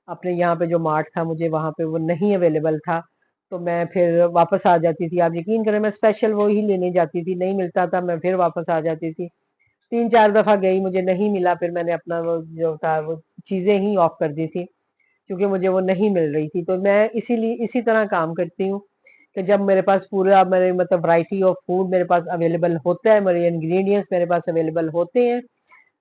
अपने यहाँ पे जो मार्ट था, मुझे वहाँ पे वो नहीं अवेलेबल था, तो मैं फिर वापस आ जाती थी। आप यकीन करें मैं स्पेशल वो ही लेने जाती थी, नहीं मिलता था मैं फिर वापस आ जाती थी। 3-4 दफ़ा गई, मुझे नहीं मिला, फिर मैंने अपना वो जो था वो चीज़ें ही ऑफ कर दी थी, क्योंकि मुझे वो नहीं मिल रही थी। तो मैं इसीलिए इसी तरह काम करती हूँ कि जब मेरे पास पूरा मेरे मतलब वैरायटी ऑफ फूड मेरे पास अवेलेबल होता है, मेरे इंग्रेडिएंट्स मेरे पास अवेलेबल होते हैं,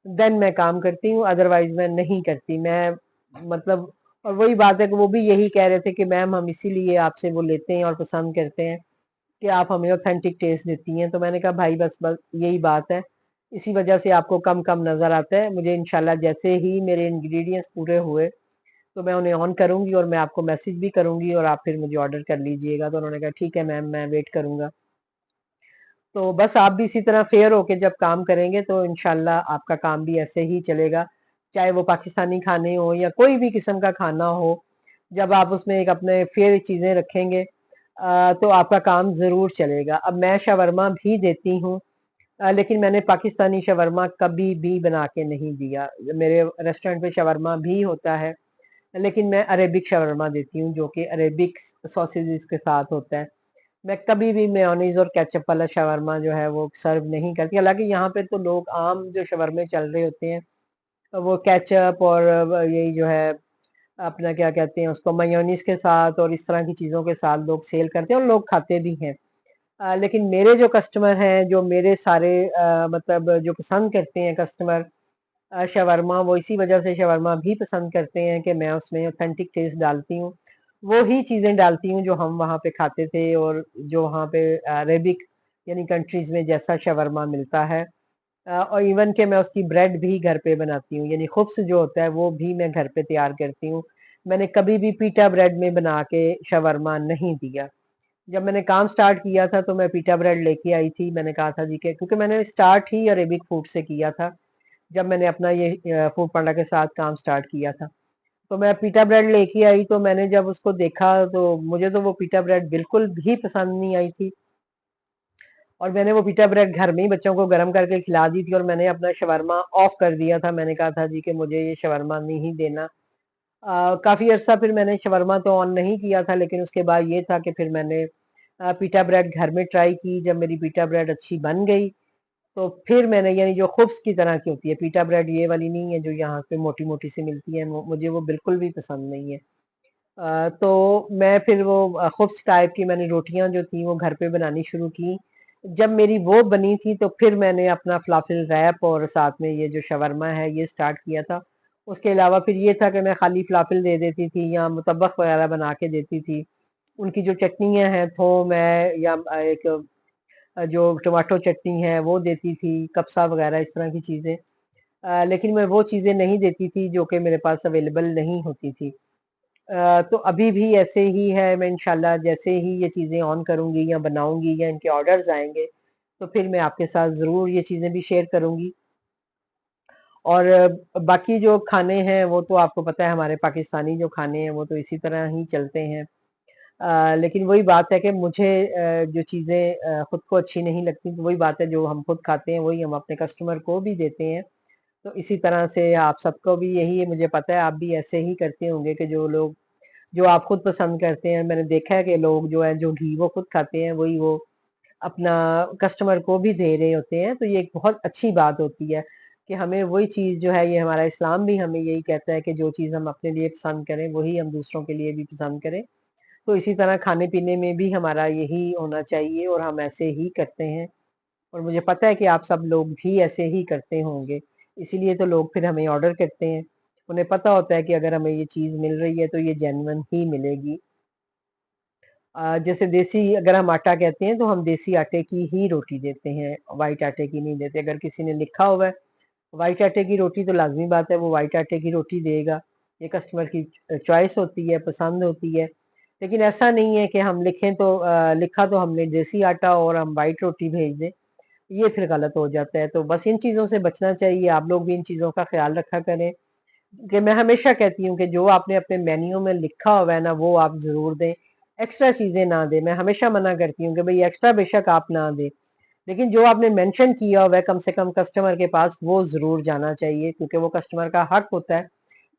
देन मैं काम करती हूँ, अदरवाइज मैं नहीं करती। मैं मतलब, और वही बात है कि वो भी यही कह रहे थे कि मैम हम इसीलिए आपसे वो लेते हैं और पसंद करते हैं कि आप हमें ऑथेंटिक टेस्ट देती हैं। तो मैंने कहा भाई बस बस यही बात है, इसी वजह से आपको कम कम नजर आता है। मुझे इंशाल्लाह जैसे ही मेरे इंग्रेडिएंट्स पूरे हुए तो मैं उन्हें ऑन करूंगी और मैं आपको मैसेज भी करूंगी, और आप फिर मुझे ऑर्डर कर लीजिएगा। तो उन्होंने कहा ठीक है मैम, मैं वेट करूंगा। तो बस आप भी इसी तरह फेयर होके जब काम करेंगे तो इंशाल्लाह आपका काम भी ऐसे ही चलेगा। चाहे वो पाकिस्तानी खाने हो या कोई भी किस्म का खाना हो, जब आप उसमें एक अपने फेयर चीजें रखेंगे तो आपका काम जरूर चलेगा। अब मैं शवरमा भी देती हूँ, लेकिन मैंने पाकिस्तानी शवरमा कभी भी बना के नहीं दिया। मेरे रेस्टोरेंट पे शवरमा भी होता है, लेकिन मैं अरेबिक शवरमा देती हूँ जो कि अरेबिक सॉसेजेस के साथ होता है। मैं कभी भी मेयोनीज और केचप वाला शवरमा जो है वो सर्व नहीं करती। हालांकि यहाँ पे तो लोग आम जो शवरमे चल रहे होते हैं वो केचप और यही जो है अपना क्या कहते हैं उसको मेयोनीज के साथ और इस तरह की चीजों के साथ लोग सेल करते हैं और लोग खाते भी हैं। लेकिन मेरे जो कस्टमर हैं, जो मेरे सारे मतलब जो पसंद करते हैं कस्टमर शवरमा, वो इसी वजह से शवरमा भी पसंद करते हैं कि मैं उसमें ऑथेंटिक टेस्ट डालती हूँ। वो ही चीज़ें डालती हूँ जो हम वहाँ पे खाते थे और जो वहाँ पे अरेबिक यानी कंट्रीज में जैसा शवरमा मिलता है। और इवन के मैं उसकी ब्रेड भी घर पे बनाती हूँ, यानी खुब्स जो होता है वो भी मैं घर पे तैयार करती हूँ। मैंने कभी भी पीटा ब्रेड में बना के शवरमा नहीं दिया। जब मैंने काम स्टार्ट किया था तो मैं पीटा ब्रेड लेके आई थी। मैंने कहा था जी के, क्योंकि मैंने स्टार्ट ही अरेबिक फूड से किया था जब मैंने अपना ये फूड पांडा के साथ काम स्टार्ट किया था। तो मैं पीटा ब्रेड लेके आई, तो मैंने जब उसको देखा तो मुझे तो वो पीटा ब्रेड बिल्कुल भी पसंद नहीं आई थी, और मैंने वो पीटा ब्रेड घर में ही बच्चों को गर्म करके खिला दी थी और मैंने अपना शवरमा ऑफ कर दिया था। मैंने कहा था जी कि मुझे ये शवरमा नहीं देना। काफी अरसा फिर मैंने शवरमा तो ऑन नहीं किया था, लेकिन उसके बाद ये था कि फिर मैंने पीटा ब्रेड घर में ट्राई की। जब मेरी पीटा ब्रेड अच्छी बन गई तो फिर मैंने, यानी जो खुब्स की तरह की होती है पीटा ब्रेड, ये वाली नहीं है जो यहाँ पे मोटी मोटी सी मिलती है, मुझे वो बिल्कुल भी पसंद नहीं है। तो मैं फिर वो खुब्स टाइप की मैंने रोटियां जो थी वो घर पे बनानी शुरू की। जब मेरी वो बनी थी तो फिर मैंने अपना फलाफिल रैप और साथ में ये जो शवरमा है ये स्टार्ट किया था। उसके अलावा फिर ये था कि मैं खाली फलाफिल दे देती थी या मुतब्बख वगैरह बना के देती थी। उनकी जो चटनियां हैं थोम है या एक जो टमाटो चटनी है वो देती थी, कप्सा वगैरह इस तरह की चीजें। लेकिन मैं वो चीज़ें नहीं देती थी जो कि मेरे पास अवेलेबल नहीं होती थी। तो अभी भी ऐसे ही है, मैं इंशाल्लाह जैसे ही ये चीज़ें ऑन करूँगी या बनाऊँगी या इनके ऑर्डर्स आएँगे, तो फिर मैं आपके साथ ज़रूर ये चीज़ें भी शेयर करूँगी। और बाकी जो खाने हैं वो तो आपको पता है, हमारे पाकिस्तानी जो खाने हैं वो तो इसी तरह ही चलते हैं। लेकिन वही बात है कि मुझे जो चीज़ें खुद को अच्छी नहीं लगती, तो वही बात है, जो हम खुद खाते हैं वही हम अपने कस्टमर को भी देते हैं। तो इसी तरह से आप सबको भी यही है, मुझे पता है आप भी ऐसे ही करते होंगे कि जो आप खुद पसंद करते हैं, मैंने देखा है कि लोग जो है जो घी वो खुद खाते हैं वही वो अपना कस्टमर को भी दे रहे होते हैं। तो ये एक बहुत अच्छी बात होती है कि हमें वही चीज़ जो है, ये हमारा इस्लाम भी हमें यही कहता है कि जो चीज़ हम अपने लिए पसंद करें वही हम दूसरों के लिए भी पसंद करें। तो इसी तरह खाने पीने में भी हमारा यही होना चाहिए और हम ऐसे ही करते हैं, और मुझे पता है कि आप सब लोग भी ऐसे ही करते होंगे। इसीलिए तो लोग फिर हमें ऑर्डर करते हैं, उन्हें पता होता है कि अगर हमें ये चीज़ मिल रही है तो ये जेन्युइन ही मिलेगी। जैसे देसी अगर हम आटा कहते हैं तो हम देसी आटे की ही रोटी देते हैं, व्हाइट आटे की नहीं देते। अगर किसी ने लिखा हुआ है व्हाइट आटे की रोटी, तो लाजमी बात है वो व्हाइट आटे की रोटी देगा। ये कस्टमर की चॉइस होती है, पसंद होती है। लेकिन ऐसा नहीं है कि हम लिखें तो लिखा तो हमने देसी आटा और हम व्हाइट रोटी भेज दें, ये फिर गलत हो जाता है। तो बस इन चीज़ों से बचना चाहिए, आप लोग भी इन चीज़ों का ख्याल रखा करें। कि मैं हमेशा कहती हूँ कि जो आपने अपने मेन्यू में लिखा हुआ है ना वो आप ज़रूर दें, एक्स्ट्रा चीज़ें ना दें। मैं हमेशा मना करती हूँ कि भई एक्स्ट्रा बेशक आप ना दें, लेकिन जो आपने मेंशन किया हुआ है कम से कम कस्टमर के पास वो ज़रूर जाना चाहिए, क्योंकि वो कस्टमर का हक होता है।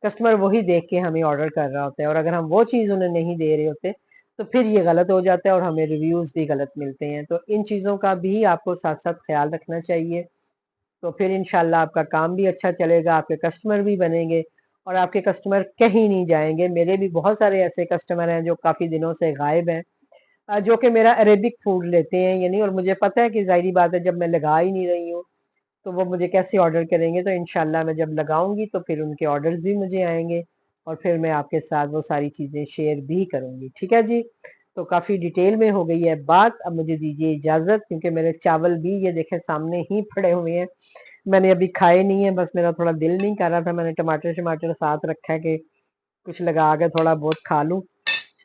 कस्टमर वही देख के हमें ऑर्डर कर रहा होता है, और अगर हम वो चीज़ उन्हें नहीं दे रहे होते, तो फिर ये गलत हो जाता है और हमें रिव्यूज़ भी गलत मिलते हैं। तो इन चीज़ों का भी आपको साथ-साथ ख़्याल रखना चाहिए। तो फिर इंशाल्लाह आपका काम भी अच्छा चलेगा, आपके कस्टमर भी बनेंगे और आपके कस्टमर कहीं नहीं जाएँगे। मेरे भी बहुत सारे ऐसे कस्टमर हैं जो काफ़ी दिनों से गायब हैं, जो कि मेरा अरेबिक फूड लेते हैं यानी, और मुझे पता है कि ज़ाहिर-सी बात है जब मैं लगा ही नहीं रही हूँ, तो वो मुझे कैसे ऑर्डर करेंगे। तो इंशाल्लाह मैं जब लगाऊँगी तो फिर उनके ऑर्डर्स भी मुझे आएँगे और फिर मैं आपके साथ वो सारी चीज़ें शेयर भी करूँगी। ठीक है जी? तो काफ़ी डिटेल में हो गई है बात, अब मुझे दीजिए इजाज़त, क्योंकि मेरे चावल भी ये देखें सामने ही पड़े हुए हैं। मैंने अभी खाए नहीं है, बस मेरा थोड़ा दिल नहीं कर रहा था, मैंने टमाटर साथ रखा है कि कुछ लगा के थोड़ा बहुत खा लूं।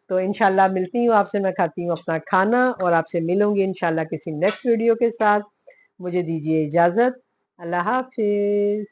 तो इंशाल्लाह मिलती हूँ आपसे, मैं खाती हूँ अपना खाना और आपसे मिलूंगी इंशाल्लाह किसी नेक्स्ट वीडियो के साथ। मुझे दीजिए इजाजत। अल्लाह हाफिज।